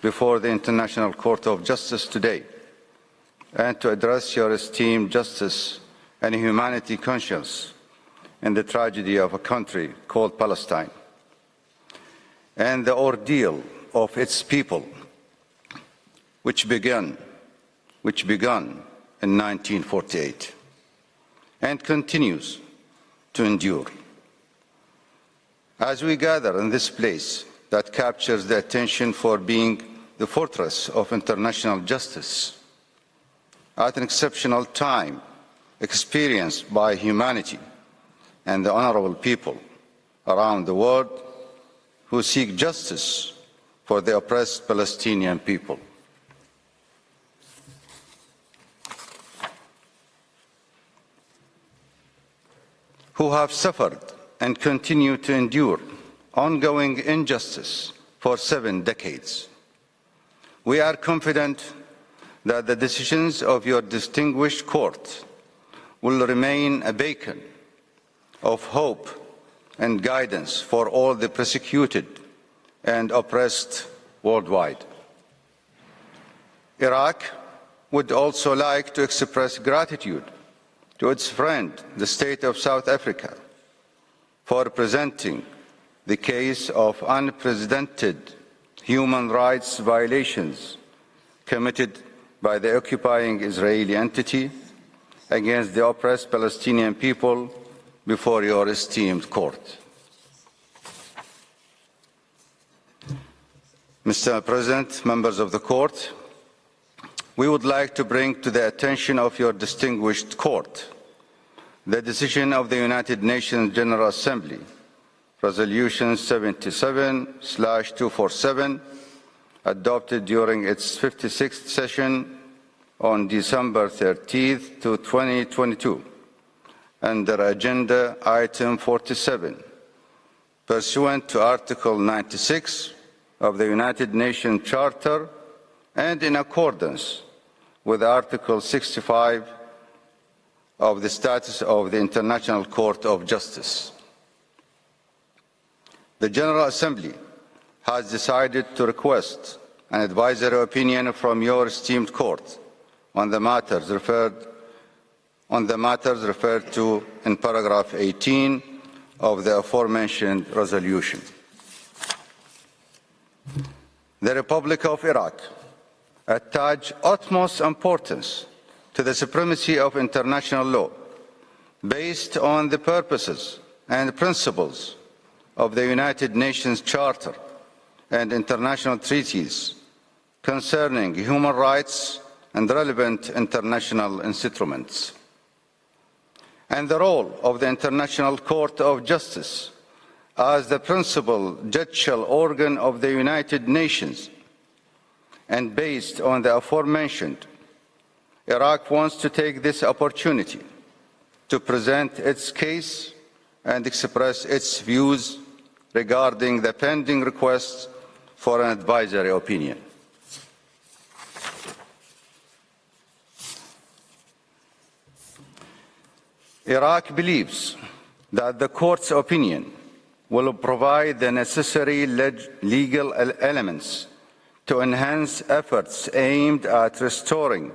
before the International Court of Justice today and to address your esteemed justice and humanity conscience in the tragedy of a country called Palestine and the ordeal of its people, which began in 1948 and continues to endure. As we gather in this place that captures the attention for being the fortress of international justice at an exceptional time experienced by humanity and the honorable people around the world who seek justice for the oppressed Palestinian people. Who have suffered and continue to endure ongoing injustice for 7 decades. We are confident that the decisions of your distinguished court will remain a beacon of hope and guidance for all the persecuted and oppressed worldwide. Iraq would also like to express gratitude to its friend, the State of South Africa, for presenting the case of unprecedented human rights violations committed by the occupying Israeli entity against the oppressed Palestinian people before your esteemed court. Mr. President, members of the court, we would like to bring to the attention of your distinguished court the decision of the United Nations General Assembly, Resolution 77/247, adopted during its 56th session on December 13, 2022, under Agenda Item 47, pursuant to Article 96 of the United Nations Charter and in accordance with Article 65 of the Statutes of the International Court of Justice. The General Assembly has decided to request an advisory opinion from your esteemed court on the matters referred to in paragraph 18 of the aforementioned resolution. The Republic of Iraq attaches utmost importance to the supremacy of international law based on the purposes and principles of the United Nations Charter and international treaties concerning human rights and relevant international instruments, and the role of the International Court of Justice as the principal judicial organ of the United Nations. And based on the aforementioned, Iraq wants to take this opportunity to present its case and express its views regarding the pending request for an advisory opinion. Iraq believes that the court's opinion will provide the necessary legal elements to enhance efforts aimed at restoring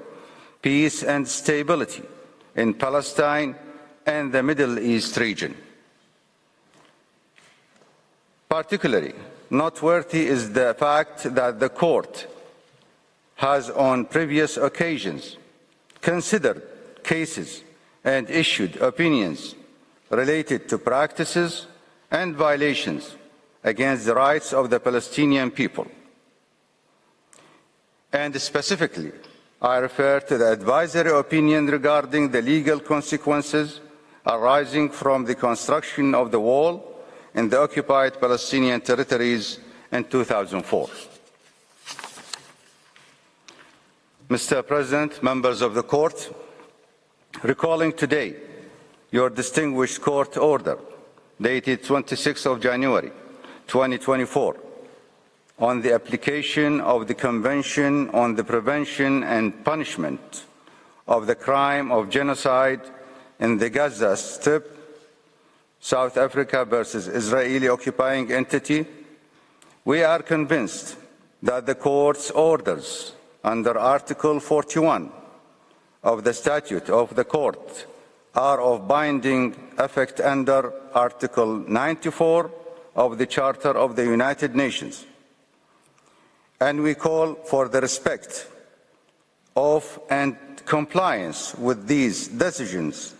peace and stability in Palestine and the Middle East region. Particularly noteworthy is the fact that the court has on previous occasions considered cases and issued opinions related to practices and violations against the rights of the Palestinian people. And specifically, I refer to the advisory opinion regarding the legal consequences arising from the construction of the wall in the occupied Palestinian territories in 2004. Mr. President, members of the court, recalling today your distinguished court order dated 26th of January 2024 on the application of the Convention on the Prevention and Punishment of the Crime of Genocide in the Gaza Strip, South Africa versus Israeli occupying entity, we are convinced that the court's orders under Article 41 of the Statute of the Court are of binding effect under Article 94 of the Charter of the United Nations. And we call for the respect of and compliance with these decisions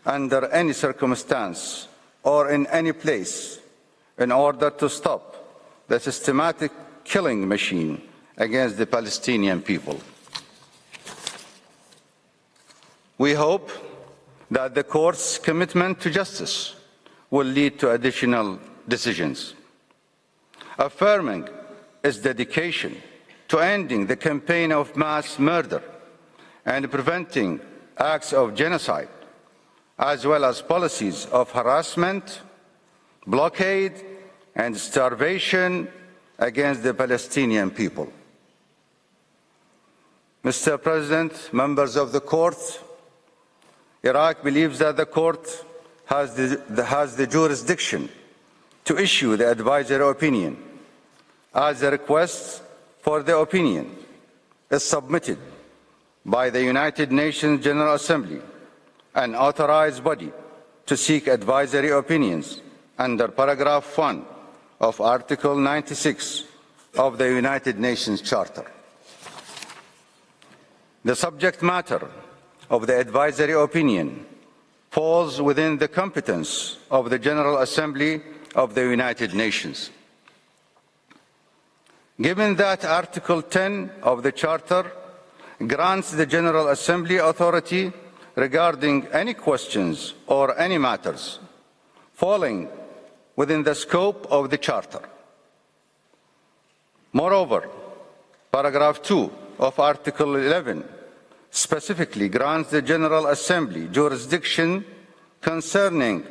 under any circumstance or in any place in order to stop the systematic killing machine against the Palestinian people. We hope that the court's commitment to justice will lead to additional decisions, affirming its dedication to ending the campaign of mass murder and preventing acts of genocide, as well as policies of harassment, blockade, and starvation against the Palestinian people. Mr. President, members of the court, Iraq believes that the court has the jurisdiction to issue the advisory opinion, as a request for the opinion is submitted by the United Nations General Assembly, an authorized body to seek advisory opinions under paragraph 1 of Article 96 of the United Nations Charter. The subject matter of the advisory opinion falls within the competence of the General Assembly of the United Nations. Given that Article 10 of the Charter grants the General Assembly authority regarding any questions or any matters falling within the scope of the Charter. Moreover, paragraph 2 of Article 11 specifically grants the General Assembly jurisdiction concerning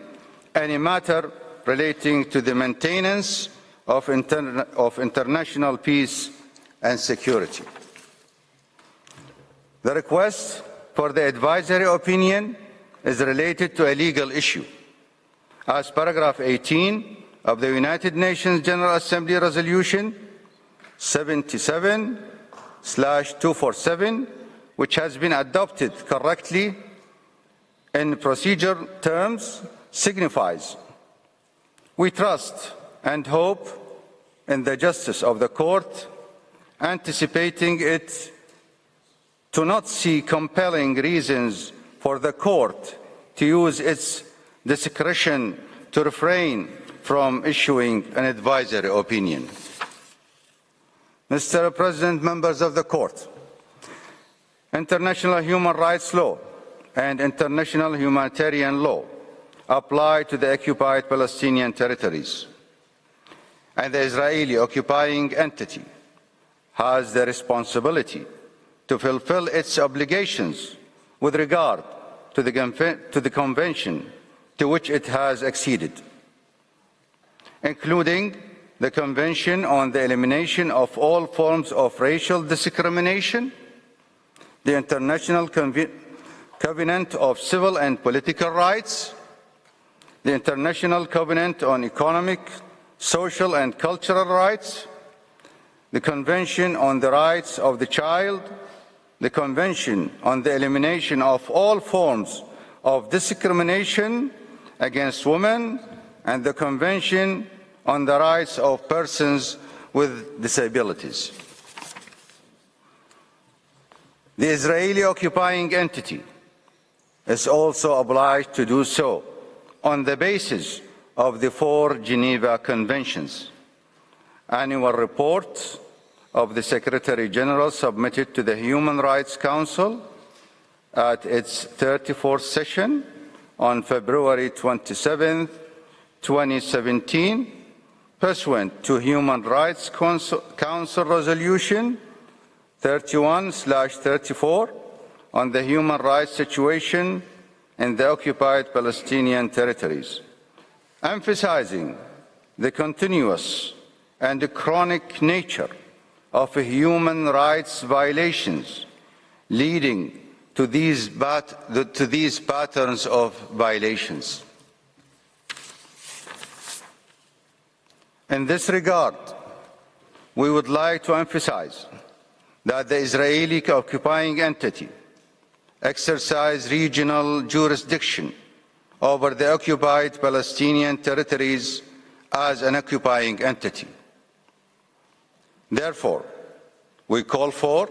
any matter relating to the maintenance of international peace and security. The request for the advisory opinion is related to a legal issue, as paragraph 18 of the United Nations General Assembly Resolution 77/247, which has been adopted correctly in procedural terms, signifies. We trust and hope in the justice of the court, anticipating it to not see compelling reasons for the court to use its discretion to refrain from issuing an advisory opinion. Mr. President, members of the court, international human rights law and international humanitarian law apply to the occupied Palestinian territories, and the Israeli occupying entity has the responsibility to fulfill its obligations with regard to the convention to which it has acceded, including the Convention on the Elimination of All Forms of Racial Discrimination, the International Covenant of Civil and Political Rights, the International Covenant on Economic, Social and Cultural Rights, the Convention on the Rights of the Child, the Convention on the Elimination of All Forms of Discrimination against Women, and the Convention on the Rights of Persons with Disabilities. The Israeli occupying entity is also obliged to do so on the basis of the 4 Geneva Conventions. Annual report of the Secretary General submitted to the Human Rights Council at its 34th session on February 27, 2017, pursuant to Human Rights Council Resolution 31/34 on the human rights situation in the occupied Palestinian territories, emphasizing the continuous and chronic nature of human rights violations leading to these patterns of violations. In this regard, we would like to emphasize that the Israeli occupying entity exercise regional jurisdiction over the occupied Palestinian territories as an occupying entity. Therefore, we call for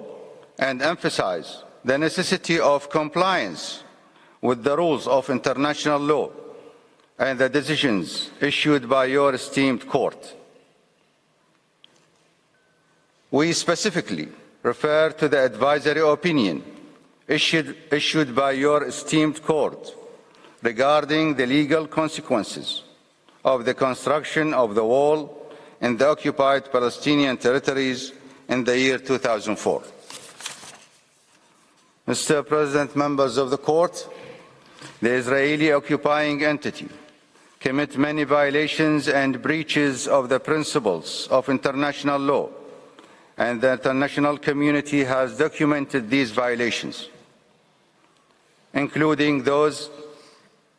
and emphasize the necessity of compliance with the rules of international law and the decisions issued by your esteemed court. We specifically refer to the advisory opinion issued by your esteemed court regarding the legal consequences of the construction of the wall in the occupied Palestinian territories in the year 2004. Mr. President, members of the court, the Israeli occupying entity commit many violations and breaches of the principles of international law, and the international community has documented these violations, including those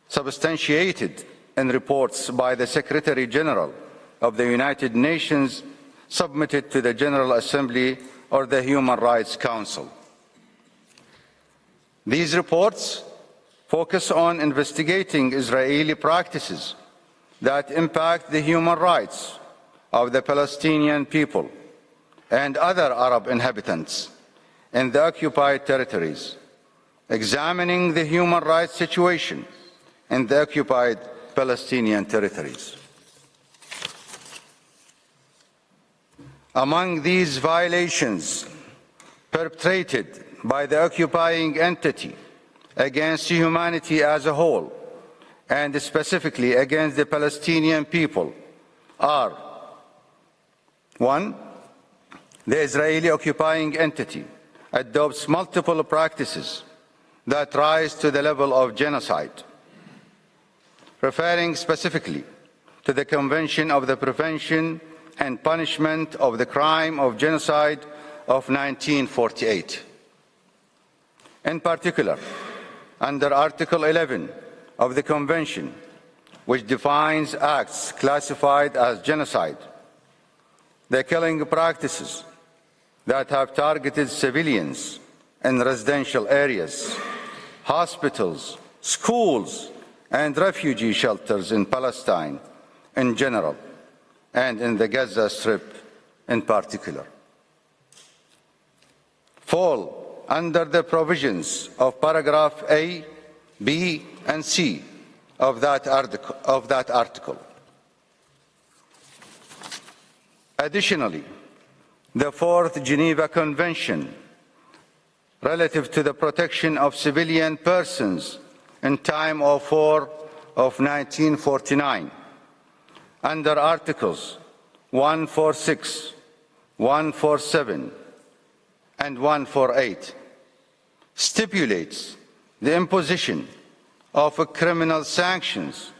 substantiated in reports by the Secretary General of the United Nations submitted to the General Assembly or the Human Rights Council. These reports focus on investigating Israeli practices that impact the human rights of the Palestinian people and other Arab inhabitants in the occupied territories, examining the human rights situation in the occupied Palestinian territories. Among these violations perpetrated by the occupying entity against humanity as a whole, and specifically against the Palestinian people, are: 1. The Israeli occupying entity adopts multiple practices that rise to the level of genocide, referring specifically to the Convention of the Prevention and Punishment of the Crime of Genocide of 1948. In particular, under Article 11 of the Convention, which defines acts classified as genocide, the killing practices that have targeted civilians in residential areas, hospitals, schools, and refugee shelters in Palestine in general, and in the Gaza Strip in particular, fall under the provisions of paragraph A, B, and C of that article. Additionally, the Fourth Geneva Convention relative to the protection of civilian persons in time of war of 1949, under Articles 146, 147, and 148, stipulates the imposition of criminal sanctions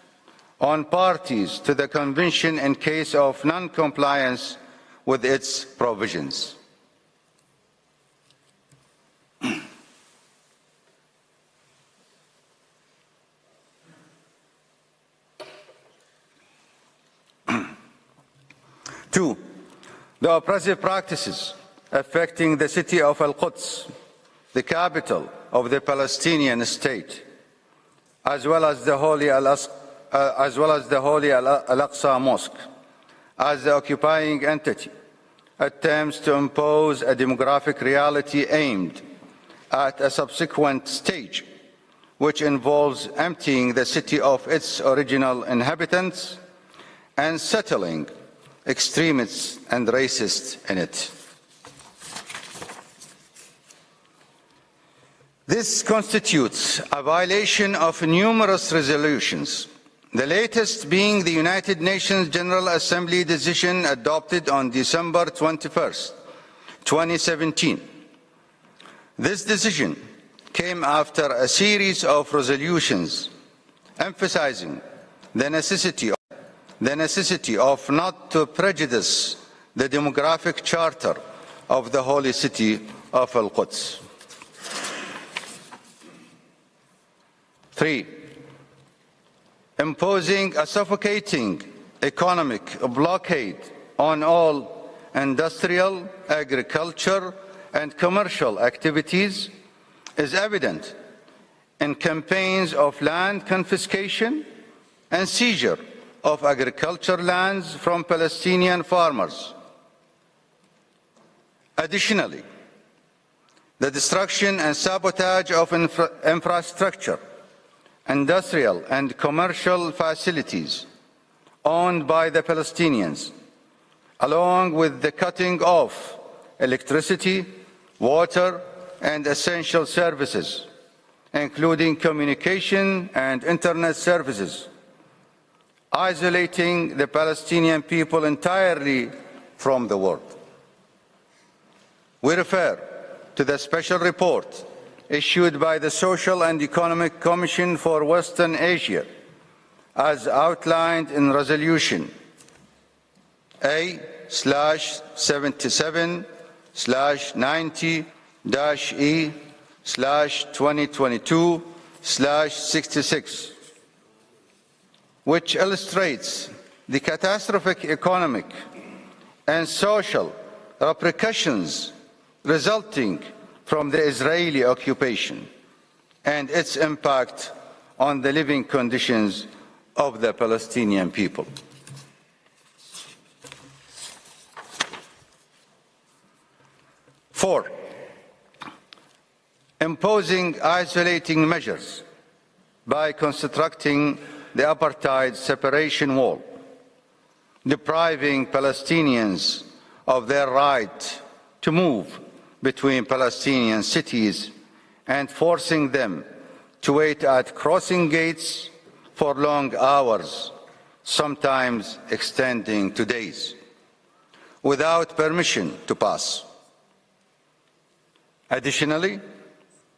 on parties to the Convention in case of non-compliance with its provisions. Two, the oppressive practices affecting the city of Al-Quds, the capital of the Palestinian state, as well as the Holy Al-Aqsa Mosque, as the occupying entity attempts to impose a demographic reality aimed at a subsequent stage, which involves emptying the city of its original inhabitants and settling extremists and racists in it. This constitutes a violation of numerous resolutions, the latest being the United Nations General Assembly decision adopted on December 21st, 2017. This decision came after a series of resolutions emphasizing the necessity of not to prejudice the demographic charter of the holy city of Al-Quds. 3. Imposing a suffocating economic blockade on all industrial, agriculture, and commercial activities is evident in campaigns of land confiscation and seizure of agricultural lands from Palestinian farmers. Additionally, the destruction and sabotage of infrastructure, industrial and commercial facilities owned by the Palestinians, along with the cutting off electricity, water, and essential services, including communication and internet services, isolating the Palestinian people entirely from the world. We refer to the special report issued by the Social and Economic Commission for Western Asia, as outlined in Resolution A/77/E/2022/66, which illustrates the catastrophic economic and social repercussions resulting from the Israeli occupation and its impact on the living conditions of the Palestinian people. 4, imposing isolating measures by constructing the apartheid separation wall, depriving Palestinians of their right to move between Palestinian cities and forcing them to wait at crossing gates for long hours, sometimes extending to days, without permission to pass. Additionally,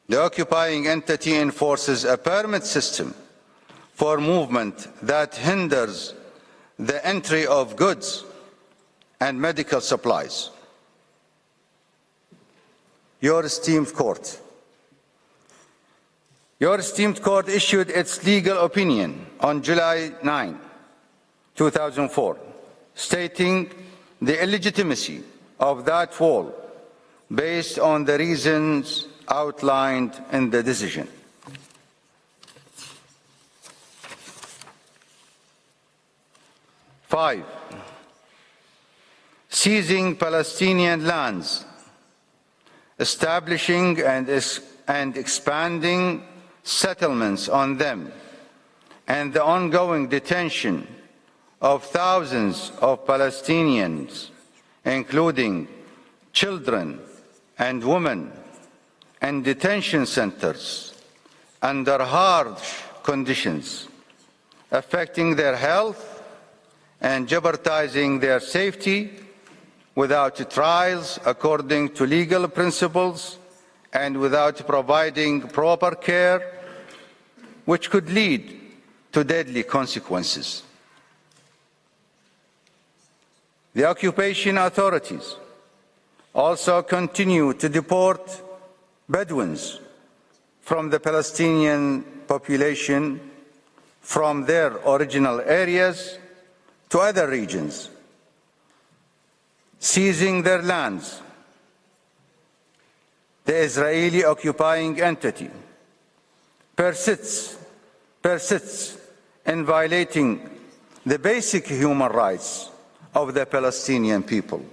the occupying entity enforces a permit system for movement that hinders the entry of goods and medical supplies. Your esteemed court issued its legal opinion on July 9, 2004, stating the illegitimacy of that wall based on the reasons outlined in the decision. Five, seizing Palestinian lands, establishing and expanding settlements on them, and the ongoing detention of thousands of Palestinians, including children and women, in detention centers under harsh conditions, affecting their health and jeopardizing their safety without trials according to legal principles and without providing proper care, which could lead to deadly consequences. The occupation authorities also continue to deport Bedouins from the Palestinian population from their original areas to other regions, seizing their lands. The Israeli occupying entity persists in violating the basic human rights of the Palestinian people,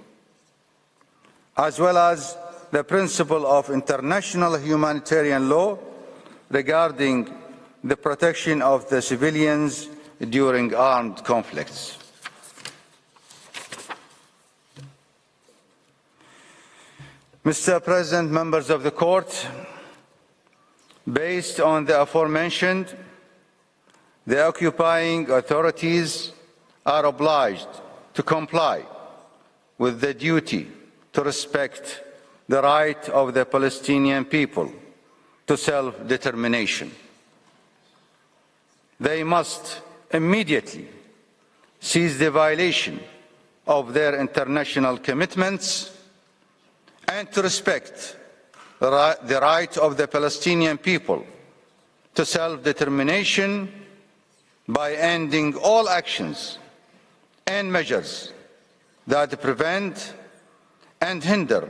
as well as the principle of international humanitarian law regarding the protection of the civilians during armed conflicts. Mr. President, members of the court, based on the aforementioned, the occupying authorities are obliged to comply with the duty to respect the right of the Palestinian people to self-determination. They must immediately cease the violation of their international commitments and to respect the right of the Palestinian people to self-determination by ending all actions and measures that prevent and hinder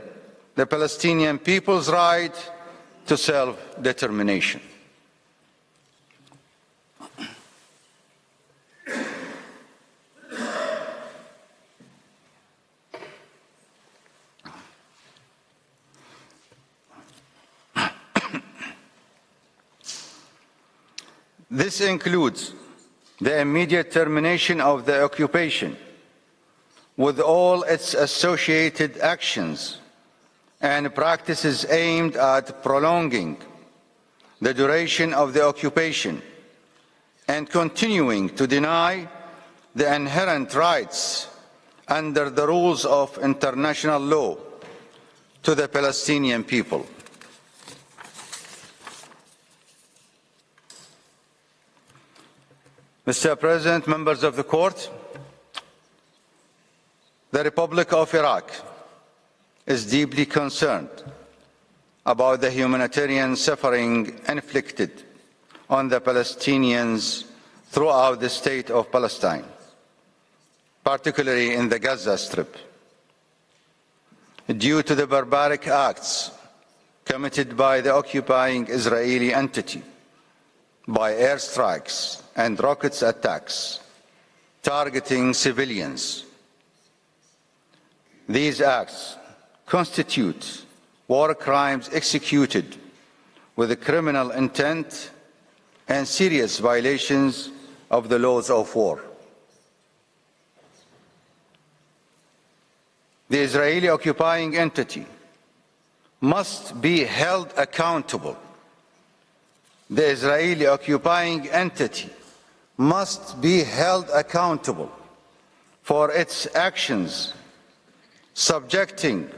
the Palestinian people's right to self-determination. This includes the immediate termination of the occupation with all its associated actions and practices aimed at prolonging the duration of the occupation and continuing to deny the inherent rights under the rules of international law to the Palestinian people. Mr. President, members of the court, the Republic of Iraq is deeply concerned about the humanitarian suffering inflicted on the Palestinians throughout the state of Palestine, particularly in the Gaza Strip, due to the barbaric acts committed by the occupying Israeli entity by airstrikes and rocket attacks targeting civilians. These acts constitute war crimes executed with a criminal intent and serious violations of the laws of war. The Israeli occupying entity must be held accountable. The Israeli occupying entity must be held accountable for its actions, subjecting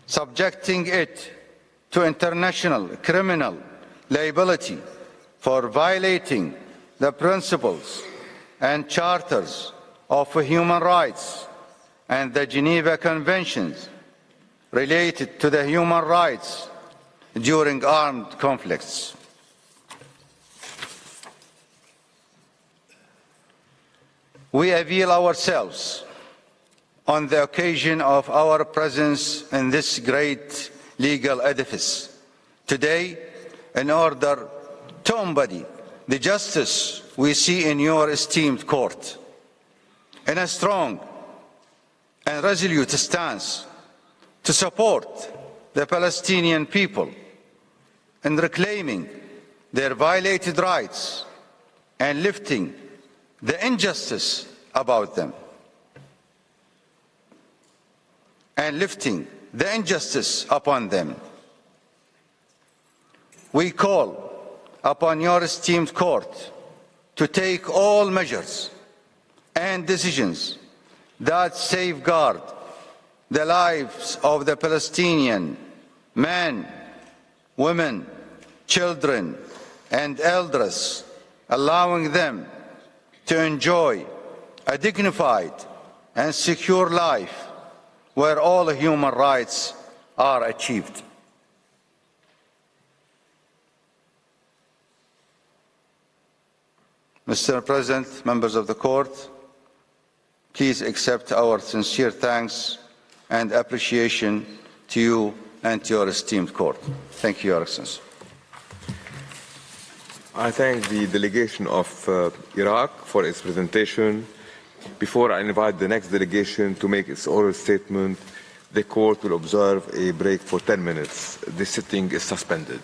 it to international criminal liability for violating the principles and charters of human rights and the Geneva Conventions related to the human rights during armed conflicts. We avail ourselves on the occasion of our presence in this great legal edifice today in order to embody the justice we see in your esteemed court in a strong and resolute stance to support the Palestinian people in reclaiming their violated rights and lifting the injustice about them. And lifting the injustice upon them. We call upon your esteemed court to take all measures and decisions that safeguard the lives of the Palestinian men, women, children, and elders, allowing them to enjoy a dignified and secure life where all human rights are achieved. Mr. President, members of the court, please accept our sincere thanks and appreciation to you and to your esteemed court. Thank you, Your Excellency. I thank the delegation of Iraq for its presentation. Before I invite the next delegation to make its oral statement, the court will observe a break for 10 minutes. The sitting is suspended.